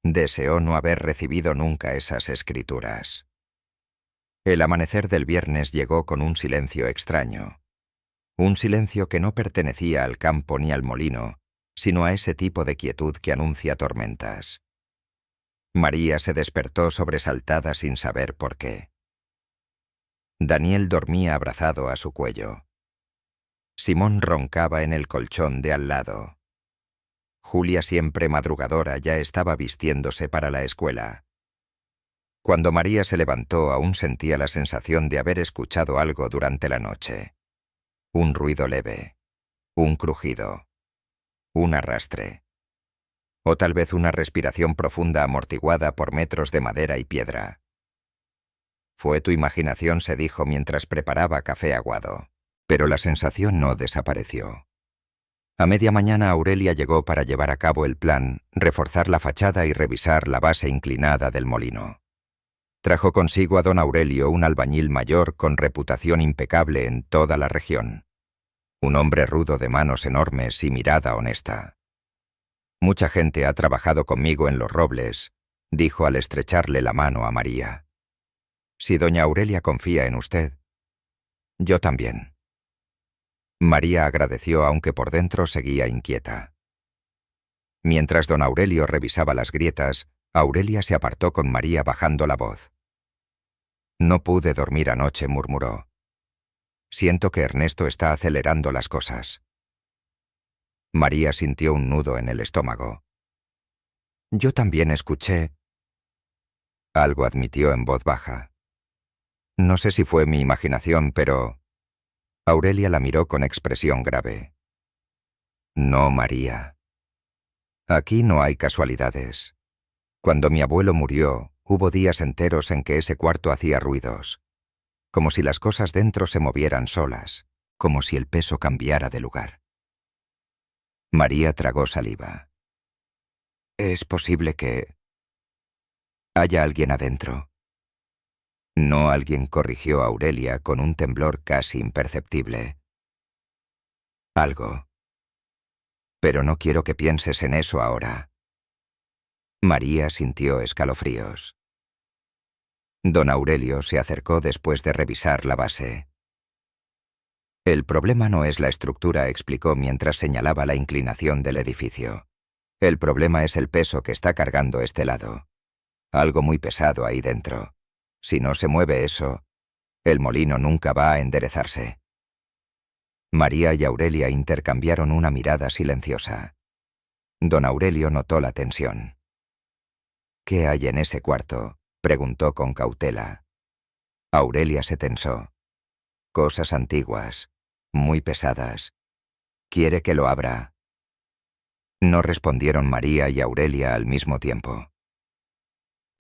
Speaker 1: deseó no haber recibido nunca esas escrituras. El amanecer del viernes llegó con un silencio extraño. Un silencio que no pertenecía al campo ni al molino, sino a ese tipo de quietud que anuncia tormentas. María se despertó sobresaltada sin saber por qué. Daniel dormía abrazado a su cuello. Simón roncaba en el colchón de al lado. Julia, siempre madrugadora, ya estaba vistiéndose para la escuela. Cuando María se levantó, aún sentía la sensación de haber escuchado algo durante la noche. Un ruido leve, un crujido, un arrastre. O tal vez una respiración profunda amortiguada por metros de madera y piedra. «Fue tu imaginación», se dijo mientras preparaba café aguado. Pero la sensación no desapareció. A media mañana Aurelia llegó para llevar a cabo el plan, reforzar la fachada y revisar la base inclinada del molino. Trajo consigo a don Aurelio, un albañil mayor con reputación impecable en toda la región. Un hombre rudo de manos enormes y mirada honesta. «Mucha gente ha trabajado conmigo en Los Robles», dijo al estrecharle la mano a María. «Si doña Aurelia confía en usted, yo también». María agradeció, aunque por dentro seguía inquieta. Mientras don Aurelio revisaba las grietas, Aurelia se apartó con María bajando la voz. «No pude dormir anoche», murmuró. «Siento que Ernesto está acelerando las cosas». María sintió un nudo en el estómago. «Yo también escuché». Algo admitió en voz baja. «No sé si fue mi imaginación, pero...» Aurelia la miró con expresión grave. «No, María. Aquí no hay casualidades. Cuando mi abuelo murió, hubo días enteros en que ese cuarto hacía ruidos, como si las cosas dentro se movieran solas, como si el peso cambiara de lugar». María tragó saliva. «¿Es posible que haya alguien adentro?» «No, alguien», corrigió Aurelia con un temblor casi imperceptible. «Algo. Pero no quiero que pienses en eso ahora». María sintió escalofríos. Don Aurelio se acercó después de revisar la base. «El problema no es la estructura», explicó mientras señalaba la inclinación del edificio. «El problema es el peso que está cargando este lado. Algo muy pesado ahí dentro. Si no se mueve eso, el molino nunca va a enderezarse». María y Aurelia intercambiaron una mirada silenciosa. Don Aurelio notó la tensión. «¿Qué hay en ese cuarto?», preguntó con cautela. Aurelia se tensó. «Cosas antiguas, muy pesadas. ¿Quiere que lo abra?» No respondieron María y Aurelia al mismo tiempo.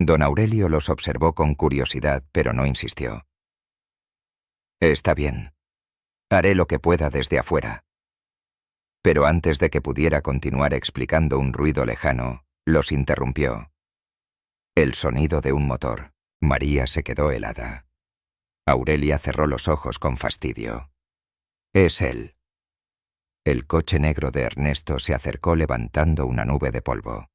Speaker 1: Don Aurelio los observó con curiosidad, pero no insistió. «Está bien. Haré lo que pueda desde afuera». Pero antes de que pudiera continuar explicando, un ruido lejano los interrumpió. El sonido de un motor. María se quedó helada. Aurelia cerró los ojos con fastidio. «Es él». El coche negro de Ernesto se acercó levantando una nube de polvo.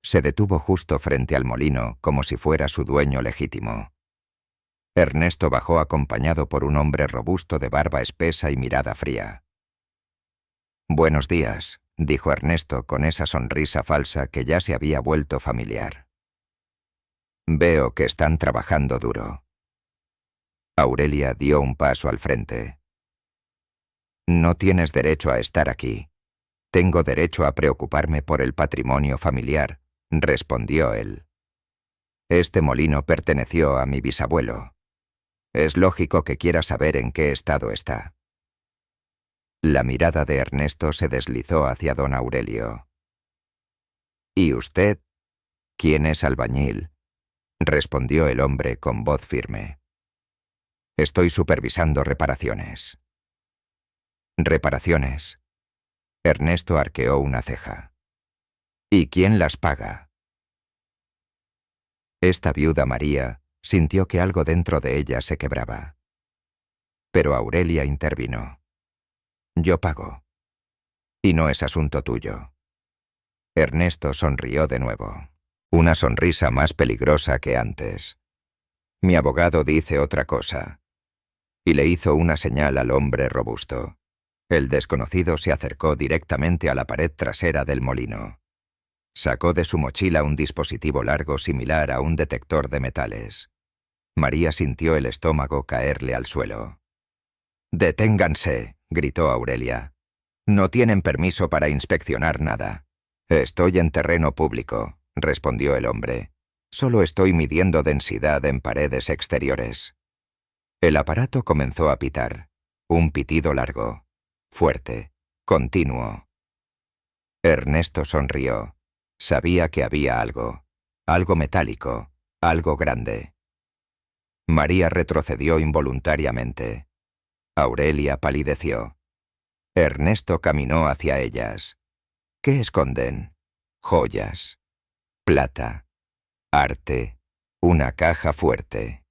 Speaker 1: Se detuvo justo frente al molino, como si fuera su dueño legítimo. Ernesto bajó acompañado por un hombre robusto de barba espesa y mirada fría. Buenos días, dijo Ernesto con esa sonrisa falsa que ya se había vuelto familiar. Veo que están trabajando duro. Aurelia dio un paso al frente. No tienes derecho a estar aquí. Tengo derecho a preocuparme por el patrimonio familiar, respondió él. Este molino perteneció a mi bisabuelo. Es lógico que quiera saber en qué estado está. La mirada de Ernesto se deslizó hacia don Aurelio. ¿Y usted? ¿Quién es albañil? Respondió el hombre con voz firme. Estoy supervisando reparaciones. ¿Reparaciones? Ernesto arqueó una ceja. ¿Y quién las paga? Esta viuda María sintió que algo dentro de ella se quebraba. Pero Aurelia intervino. Yo pago. Y no es asunto tuyo. Ernesto sonrió de nuevo. Una sonrisa más peligrosa que antes. Mi abogado dice otra cosa. Y le hizo una señal al hombre robusto. El desconocido se acercó directamente a la pared trasera del molino. Sacó de su mochila un dispositivo largo similar a un detector de metales. María sintió el estómago caerle al suelo. «Deténganse», gritó Aurelia. «No tienen permiso para inspeccionar nada». «Estoy en terreno público», respondió el hombre. «Solo estoy midiendo densidad en paredes exteriores». El aparato comenzó a pitar. Un pitido largo, fuerte, continuo. Ernesto sonrió. Sabía que había algo metálico, algo grande. María retrocedió involuntariamente. Aurelia palideció. Ernesto caminó hacia ellas. ¿Qué esconden? Joyas, plata, arte, una caja fuerte.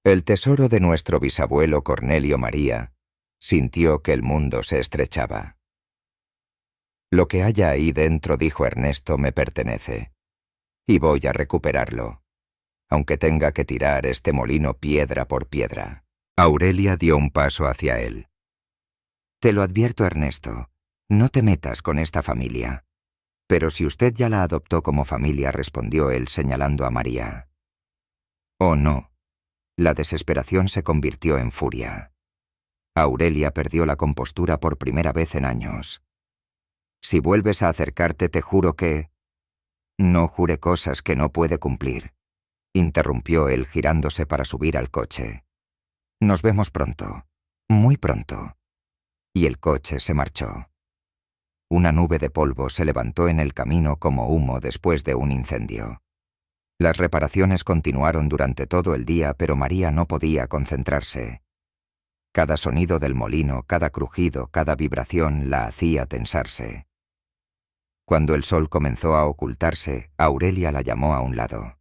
Speaker 1: El tesoro de nuestro bisabuelo Cornelio María sintió que el mundo se estrechaba. Lo que haya ahí dentro, dijo Ernesto, me pertenece. Y voy a recuperarlo, aunque tenga que tirar este molino piedra por piedra. Aurelia dio un paso hacia él. Te lo advierto, Ernesto, no te metas con esta familia. Pero si usted ya la adoptó como familia, respondió él señalando a María. Oh, no. La desesperación se convirtió en furia. Aurelia perdió la compostura por primera vez en años. Si vuelves a acercarte, te juro que... No jure cosas que no puede cumplir, interrumpió él girándose para subir al coche. Nos vemos pronto, muy pronto. Y el coche se marchó. Una nube de polvo se levantó en el camino como humo después de un incendio. Las reparaciones continuaron durante todo el día, pero María no podía concentrarse. Cada sonido del molino, cada crujido, cada vibración la hacía tensarse. Cuando el sol comenzó a ocultarse, Aurelia la llamó a un lado.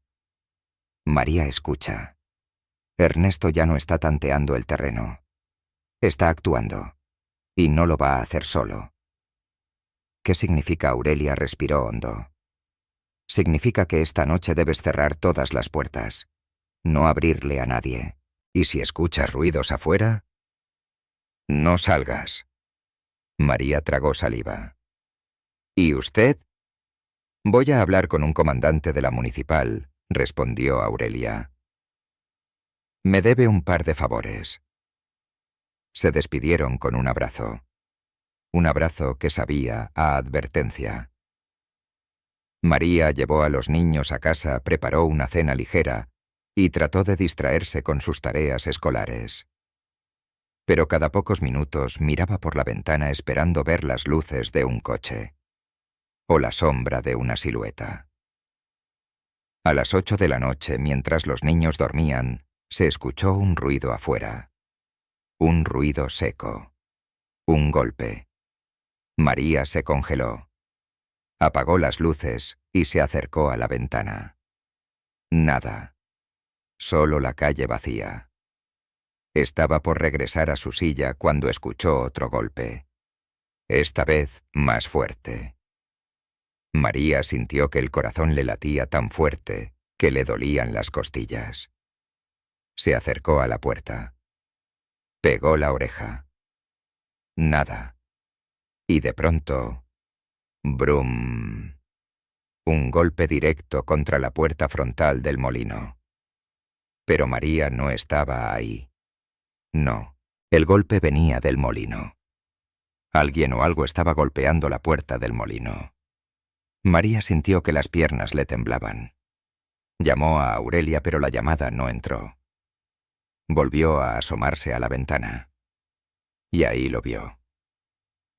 Speaker 1: María, escucha. Ernesto ya no está tanteando el terreno. Está actuando. Y no lo va a hacer solo. ¿Qué significa? Aurelia respiró hondo. Significa que esta noche debes cerrar todas las puertas. No abrirle a nadie. ¿Y si escuchas ruidos afuera? No salgas. María tragó saliva. ¿Y usted? Voy a hablar con un comandante de la municipal, respondió Aurelia. Me debe un par de favores. Se despidieron con un abrazo. Un abrazo que sabía a advertencia. María llevó a los niños a casa, preparó una cena ligera y trató de distraerse con sus tareas escolares. Pero cada pocos minutos miraba por la ventana esperando ver las luces de un coche o la sombra de una silueta. A las 8 de la noche, mientras los niños dormían, se escuchó un ruido afuera. Un ruido seco. Un golpe. María se congeló. Apagó las luces y se acercó a la ventana. Nada. Solo la calle vacía. Estaba por regresar a su silla cuando escuchó otro golpe. Esta vez más fuerte. María sintió que el corazón le latía tan fuerte que le dolían las costillas. Se acercó a la puerta. Pegó la oreja. Nada. Y de pronto... ¡brum! Un golpe directo contra la puerta frontal del molino. Pero María no estaba ahí. No, el golpe venía del molino. Alguien o algo estaba golpeando la puerta del molino. María sintió que las piernas le temblaban. Llamó a Aurelia, pero la llamada no entró. Volvió a asomarse a la ventana. Y ahí lo vio.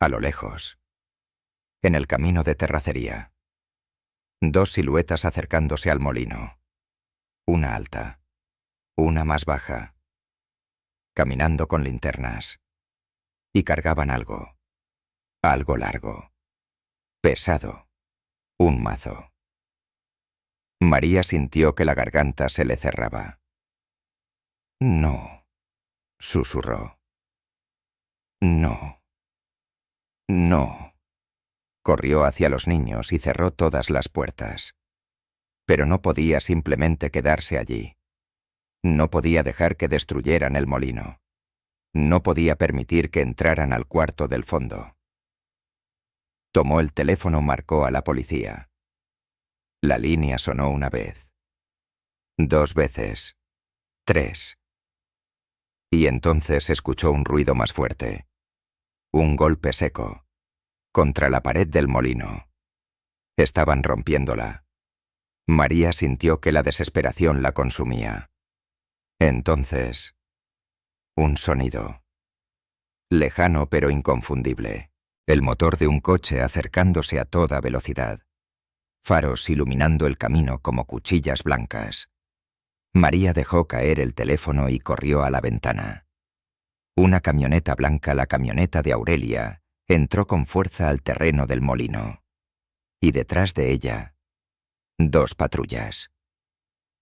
Speaker 1: A lo lejos. En el camino de terracería. 2 siluetas acercándose al molino. Una alta. Una más baja. Caminando con linternas. Y cargaban algo. Algo largo. Pesado. Un mazo. María sintió que la garganta se le cerraba. No, susurró. No. No. Corrió hacia los niños y cerró todas las puertas. Pero no podía simplemente quedarse allí. No podía dejar que destruyeran el molino. No podía permitir que entraran al cuarto del fondo. Tomó el teléfono, marcó a la policía. La línea sonó una vez. 2 veces. 3. Y entonces escuchó un ruido más fuerte. Un golpe seco. Contra la pared del molino. Estaban rompiéndola. María sintió que la desesperación la consumía. Entonces... un sonido. Lejano pero inconfundible. El motor de un coche acercándose a toda velocidad. Faros iluminando el camino como cuchillas blancas. María dejó caer el teléfono y corrió a la ventana. Una camioneta blanca, la camioneta de Aurelia, entró con fuerza al terreno del molino. Y detrás de ella, 2 patrullas.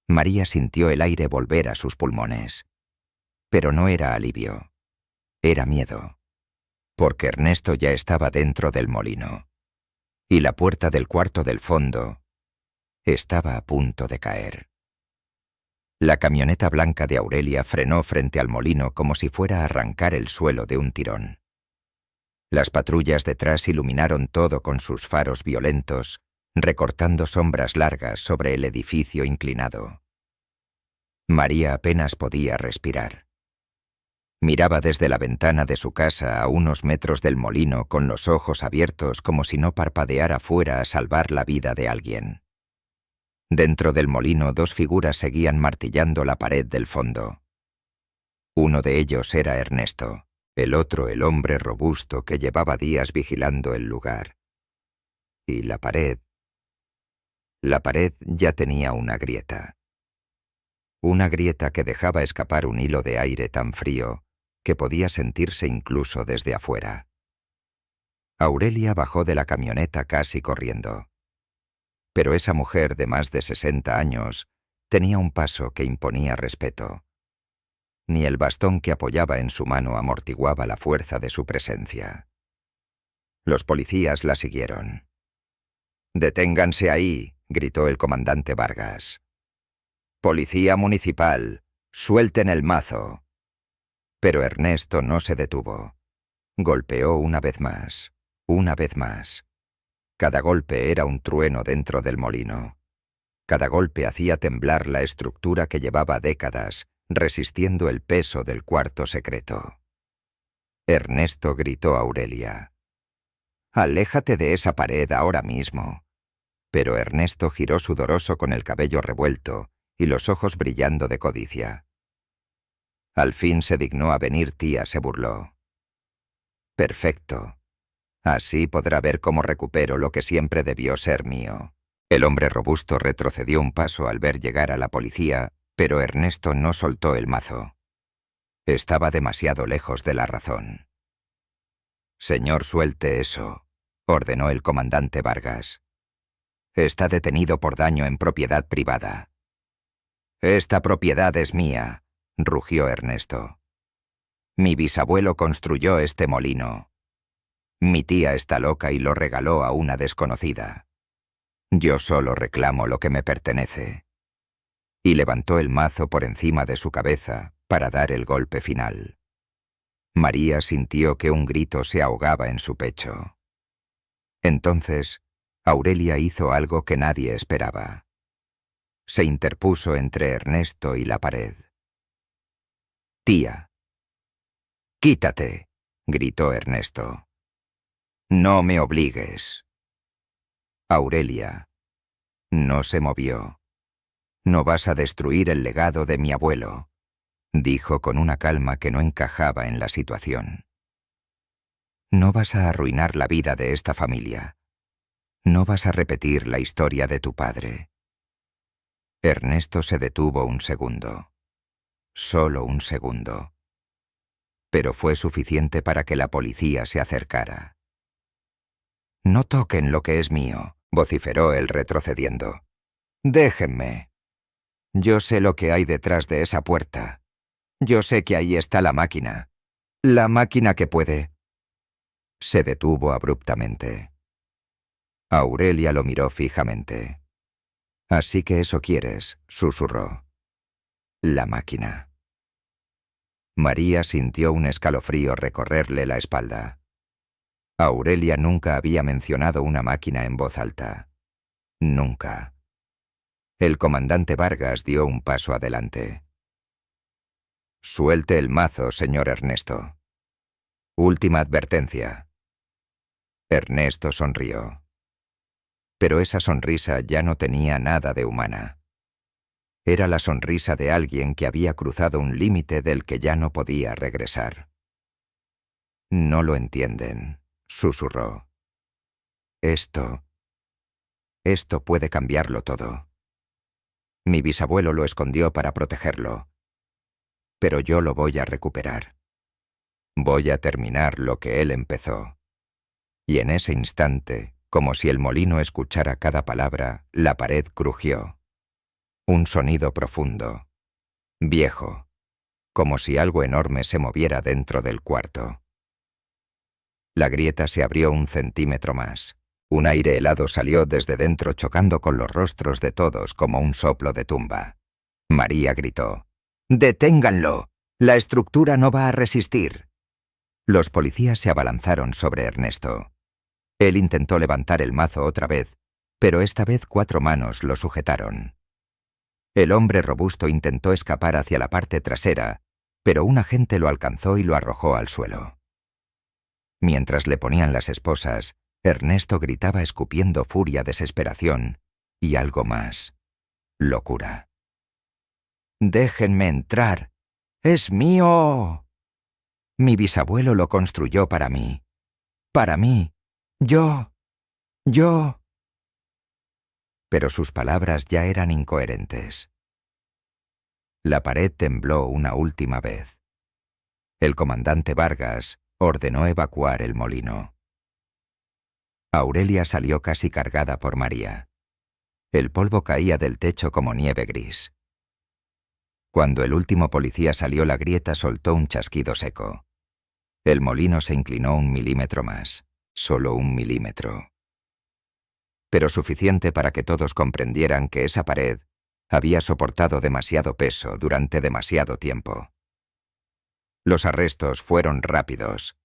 Speaker 1: María sintió el aire volver a sus pulmones. Pero no era alivio. Era miedo. Porque Ernesto ya estaba dentro del molino. Y la puerta del cuarto del fondo estaba a punto de caer. La camioneta blanca de Aurelia frenó frente al molino como si fuera a arrancar el suelo de un tirón. Las patrullas detrás iluminaron todo con sus faros violentos, recortando sombras largas sobre el edificio inclinado. María apenas podía respirar. Miraba desde la ventana de su casa a unos metros del molino con los ojos abiertos como si no parpadeara fuera a salvar la vida de alguien. Dentro del molino 2 figuras seguían martillando la pared del fondo. Uno de ellos era Ernesto, el otro el hombre robusto que llevaba días vigilando el lugar. Y la pared ya tenía una grieta. Una grieta que dejaba escapar un hilo de aire tan frío que podía sentirse incluso desde afuera. Aurelia bajó de la camioneta casi corriendo. Pero esa mujer de más de 60 años tenía un paso que imponía respeto. Ni el bastón que apoyaba en su mano amortiguaba la fuerza de su presencia. Los policías la siguieron. «¡Deténganse ahí!», gritó el comandante Vargas. «Policía municipal, suelten el mazo». Pero Ernesto no se detuvo. Golpeó una vez más. Cada golpe era un trueno dentro del molino. Cada golpe hacía temblar la estructura que llevaba décadas, resistiendo el peso del cuarto secreto. Ernesto gritó a Aurelia. «Aléjate de esa pared ahora mismo». Pero Ernesto giró sudoroso con el cabello revuelto y los ojos brillando de codicia. Al fin se dignó a venir, tía, se burló. «Perfecto. Así podrá ver cómo recupero lo que siempre debió ser mío». El hombre robusto retrocedió un paso al ver llegar a la policía, pero Ernesto no soltó el mazo. Estaba demasiado lejos de la razón. «Señor, suelte eso», ordenó el comandante Vargas. «Está detenido por daño en propiedad privada». «Esta propiedad es mía», rugió Ernesto. «Mi bisabuelo construyó este molino. Mi tía está loca y lo regaló a una desconocida. Yo solo reclamo lo que me pertenece». Y levantó el mazo por encima de su cabeza para dar el golpe final. María sintió que un grito se ahogaba en su pecho. Entonces, Aurelia hizo algo que nadie esperaba. Se interpuso entre Ernesto y la pared. «Tía». «Quítate», gritó Ernesto. «No me obligues». Aurelia no se movió. «No vas a destruir el legado de mi abuelo», dijo con una calma que no encajaba en la situación. «No vas a arruinar la vida de esta familia. No vas a repetir la historia de tu padre». Ernesto se detuvo un segundo. Solo un segundo. Pero fue suficiente para que la policía se acercara. «No toquen lo que es mío», vociferó él retrocediendo. «Déjenme. Yo sé lo que hay detrás de esa puerta. Yo sé que ahí está la máquina. La máquina que puede». Se detuvo abruptamente. Aurelia lo miró fijamente. «Así que eso quieres», susurró. «La máquina». María sintió un escalofrío recorrerle la espalda. Aurelia nunca había mencionado una máquina en voz alta. Nunca. El comandante Vargas dio un paso adelante. «Suelte el mazo, señor Ernesto. Última advertencia». Ernesto sonrió. Pero esa sonrisa ya no tenía nada de humana. Era la sonrisa de alguien que había cruzado un límite del que ya no podía regresar. «No lo entienden», susurró. Esto puede cambiarlo todo. Mi bisabuelo lo escondió para protegerlo. Pero yo lo voy a recuperar. Voy a terminar lo que él empezó». Y en ese instante, como si el molino escuchara cada palabra, la pared crujió. Un sonido profundo, viejo, como si algo enorme se moviera dentro del cuarto. La grieta se abrió 1 centímetro más. Un aire helado salió desde dentro chocando con los rostros de todos como un soplo de tumba. María gritó: «¡Deténganlo! La estructura no va a resistir». Los policías se abalanzaron sobre Ernesto. Él intentó levantar el mazo otra vez, pero esta vez 4 manos lo sujetaron. El hombre robusto intentó escapar hacia la parte trasera, pero un agente lo alcanzó y lo arrojó al suelo. Mientras le ponían las esposas, Ernesto gritaba escupiendo furia, desesperación y algo más: locura. «¡Déjenme entrar! ¡Es mío! Mi bisabuelo lo construyó para mí. Para mí. Yo. Pero sus palabras ya eran incoherentes. La pared tembló una última vez. El comandante Vargas ordenó evacuar el molino. Aurelia salió casi cargada por María. El polvo caía del techo como nieve gris. Cuando el último policía salió, la grieta soltó un chasquido seco. El molino se inclinó 1 milímetro más, solo 1 milímetro. Pero suficiente para que todos comprendieran que esa pared había soportado demasiado peso durante demasiado tiempo. Los arrestos fueron rápidos.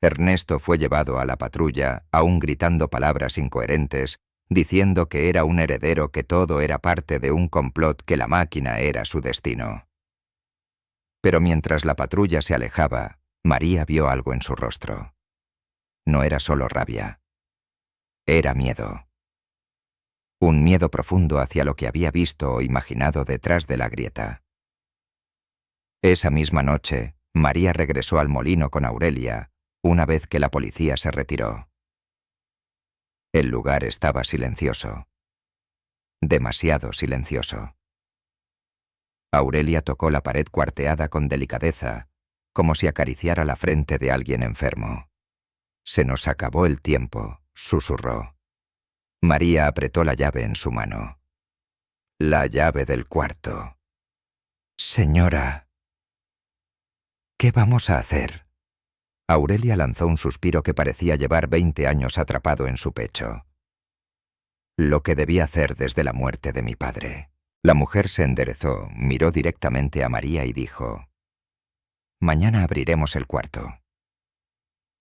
Speaker 1: Ernesto fue llevado a la patrulla, aún gritando palabras incoherentes, diciendo que era un heredero, que todo era parte de un complot, que la máquina era su destino. Pero mientras la patrulla se alejaba, María vio algo en su rostro. No era solo rabia. Era miedo. Un miedo profundo hacia lo que había visto o imaginado detrás de la grieta. Esa misma noche, María regresó al molino con Aurelia, una vez que la policía se retiró. El lugar estaba silencioso. Demasiado silencioso. Aurelia tocó la pared cuarteada con delicadeza, como si acariciara la frente de alguien enfermo. «Se nos acabó el tiempo», susurró. María apretó la llave en su mano. «La llave del cuarto». «Señora». «¿Qué vamos a hacer?» Aurelia lanzó un suspiro que parecía llevar 20 años atrapado en su pecho. «Lo que debí hacer desde la muerte de mi padre». La mujer se enderezó, miró directamente a María y dijo: «Mañana abriremos el cuarto».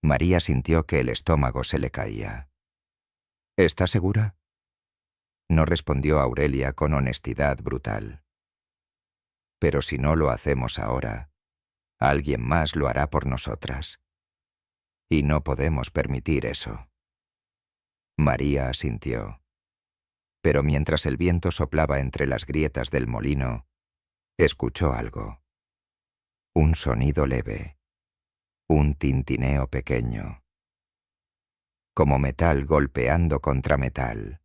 Speaker 1: María sintió que el estómago se le caía. ¿Está segura? No respondió Aurelia con honestidad brutal. Pero si no lo hacemos ahora, alguien más lo hará por nosotras. Y no podemos permitir eso. María asintió. Pero mientras el viento soplaba entre las grietas del molino, escuchó algo. Un sonido leve. Un tintineo pequeño. Como metal golpeando contra metal.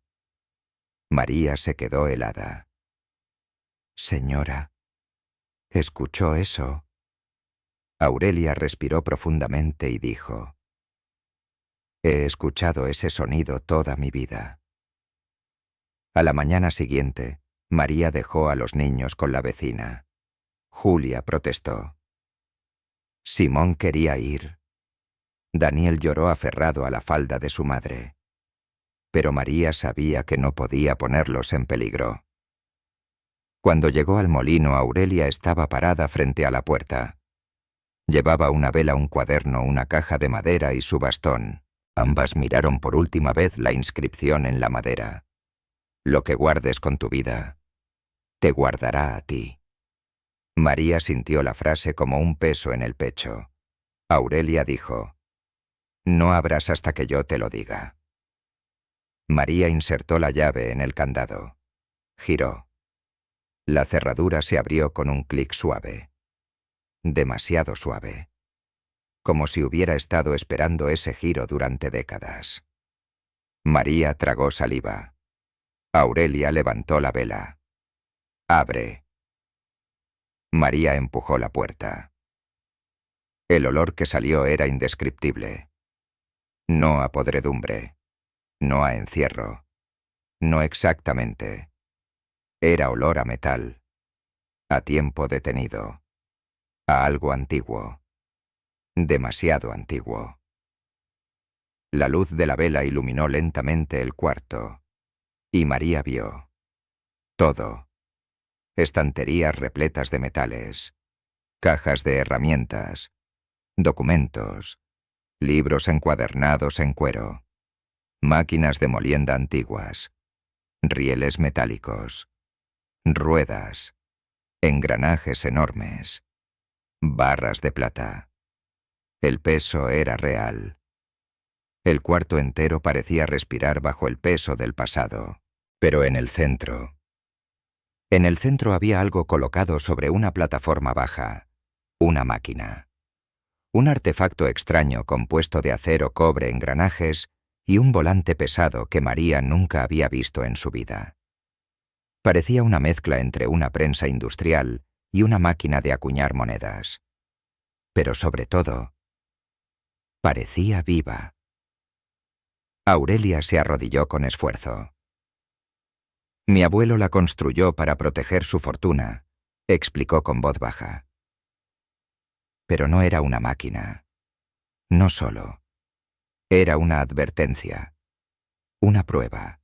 Speaker 1: María se quedó helada. Señora, ¿escuchó eso? Aurelia respiró profundamente y dijo: He escuchado ese sonido toda mi vida. A la mañana siguiente, María dejó a los niños con la vecina. Julia protestó. Simón quería ir. Daniel lloró aferrado a la falda de su madre. Pero María sabía que no podía ponerlos en peligro. Cuando llegó al molino, Aurelia estaba parada frente a la puerta. Llevaba una vela, un cuaderno, una caja de madera y su bastón. Ambas miraron por última vez la inscripción en la madera. Lo que guardes con tu vida, te guardará a ti. María sintió la frase como un peso en el pecho. Aurelia dijo: No abras hasta que yo te lo diga. María insertó la llave en el candado. Giró. La cerradura se abrió con un clic suave. Demasiado suave. Como si hubiera estado esperando ese giro durante décadas. María tragó saliva. Aurelia levantó la vela. «Abre». María empujó la puerta. El olor que salió era indescriptible. No a podredumbre. No a encierro. No exactamente. Era olor a metal. A tiempo detenido. A algo antiguo. Demasiado antiguo. La luz de la vela iluminó lentamente el cuarto. Y María vio. Todo. Estanterías repletas de metales. Cajas de herramientas. Documentos. Libros encuadernados en cuero. Máquinas de molienda antiguas. Rieles metálicos. Ruedas. Engranajes enormes. Barras de plata. El peso era real. El cuarto entero parecía respirar bajo el peso del pasado. Pero en el centro había algo colocado sobre una plataforma baja. Una máquina. Un artefacto extraño compuesto de acero, cobre, engranajes y un volante pesado que María nunca había visto en su vida. Parecía una mezcla entre una prensa industrial y una máquina de acuñar monedas. Pero sobre todo, parecía viva. Aurelia se arrodilló con esfuerzo. Mi abuelo la construyó para proteger su fortuna, explicó con voz baja. Pero no era una máquina. No solo. Era una advertencia. Una prueba.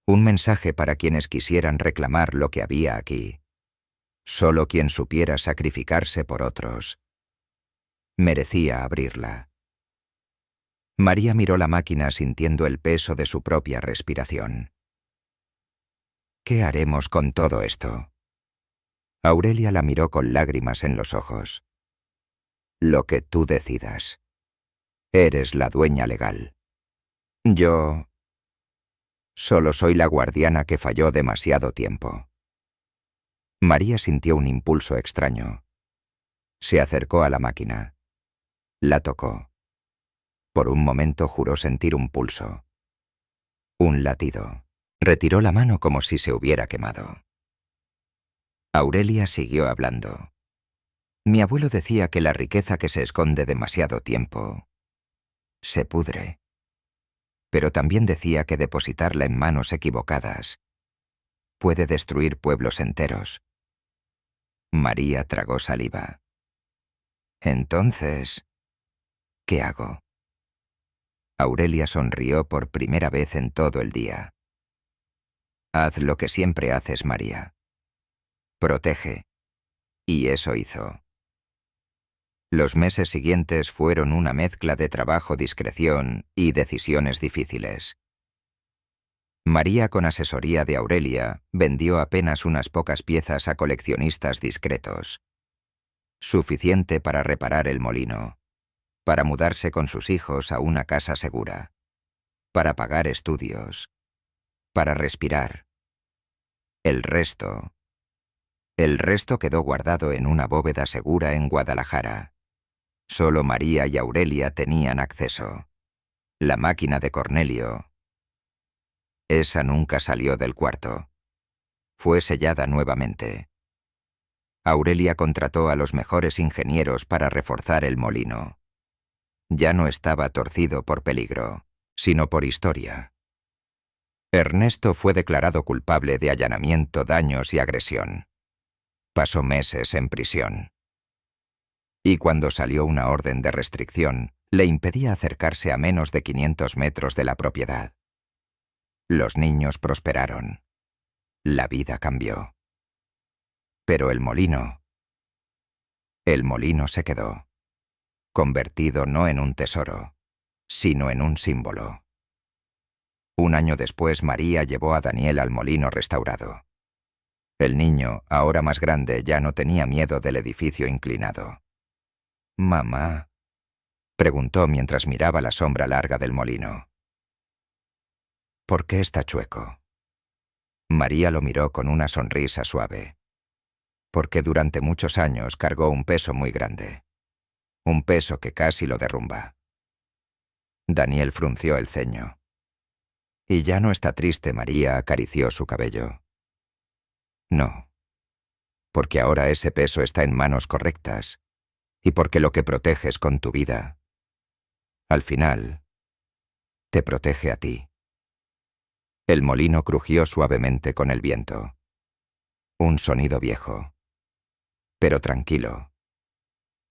Speaker 1: Un mensaje para quienes quisieran reclamar lo que había aquí. Solo quien supiera sacrificarse por otros. Merecía abrirla. María miró la máquina sintiendo el peso de su propia respiración. ¿Qué haremos con todo esto? Aurelia la miró con lágrimas en los ojos. Lo que tú decidas. Eres la dueña legal. Yo solo soy la guardiana que falló demasiado tiempo. María sintió un impulso extraño. Se acercó a la máquina. La tocó. Por un momento juró sentir un pulso. Un latido. Retiró la mano como si se hubiera quemado. Aurelia siguió hablando. Mi abuelo decía que la riqueza que se esconde demasiado tiempo se pudre. Pero también decía que depositarla en manos equivocadas puede destruir pueblos enteros. María tragó saliva. Entonces, ¿qué hago? Aurelia sonrió por primera vez en todo el día. Haz lo que siempre haces, María. Protege. Y eso hizo. Los meses siguientes fueron una mezcla de trabajo, discreción y decisiones difíciles. María, con asesoría de Aurelia, vendió apenas unas pocas piezas a coleccionistas discretos. Suficiente para reparar el molino, para mudarse con sus hijos a una casa segura, para pagar estudios, para respirar. El resto quedó guardado en una bóveda segura en Guadalajara. Solo María y Aurelia tenían acceso. La máquina de Cornelio, esa nunca salió del cuarto. Fue sellada nuevamente. Aurelia contrató a los mejores ingenieros para reforzar el molino. Ya no estaba torcido por peligro, sino por historia. Ernesto fue declarado culpable de allanamiento, daños y agresión. Pasó meses en prisión. Y cuando salió una orden de restricción, le impedía acercarse a menos de 500 metros de la propiedad. Los niños prosperaron. La vida cambió. Pero el molino se quedó, convertido no en un tesoro, sino en un símbolo. Un año después, María llevó a Daniel al molino restaurado. El niño, ahora más grande, ya no tenía miedo del edificio inclinado. «Mamá», preguntó mientras miraba la sombra larga del molino. «¿Por qué está chueco?». María lo miró con una sonrisa suave. Porque durante muchos años cargó un peso muy grande. Un peso que casi lo derrumba. Daniel frunció el ceño. «¿Y ya no está triste?», María acarició su cabello. «No, porque ahora ese peso está en manos correctas, y porque lo que proteges con tu vida, al final, te protege a ti». El molino crujió suavemente con el viento. Un sonido viejo, pero tranquilo,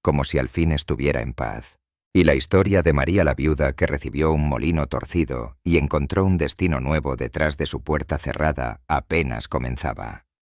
Speaker 1: como si al fin estuviera en paz. Y la historia de María la viuda, que recibió un molino torcido y encontró un destino nuevo detrás de su puerta cerrada, apenas comenzaba.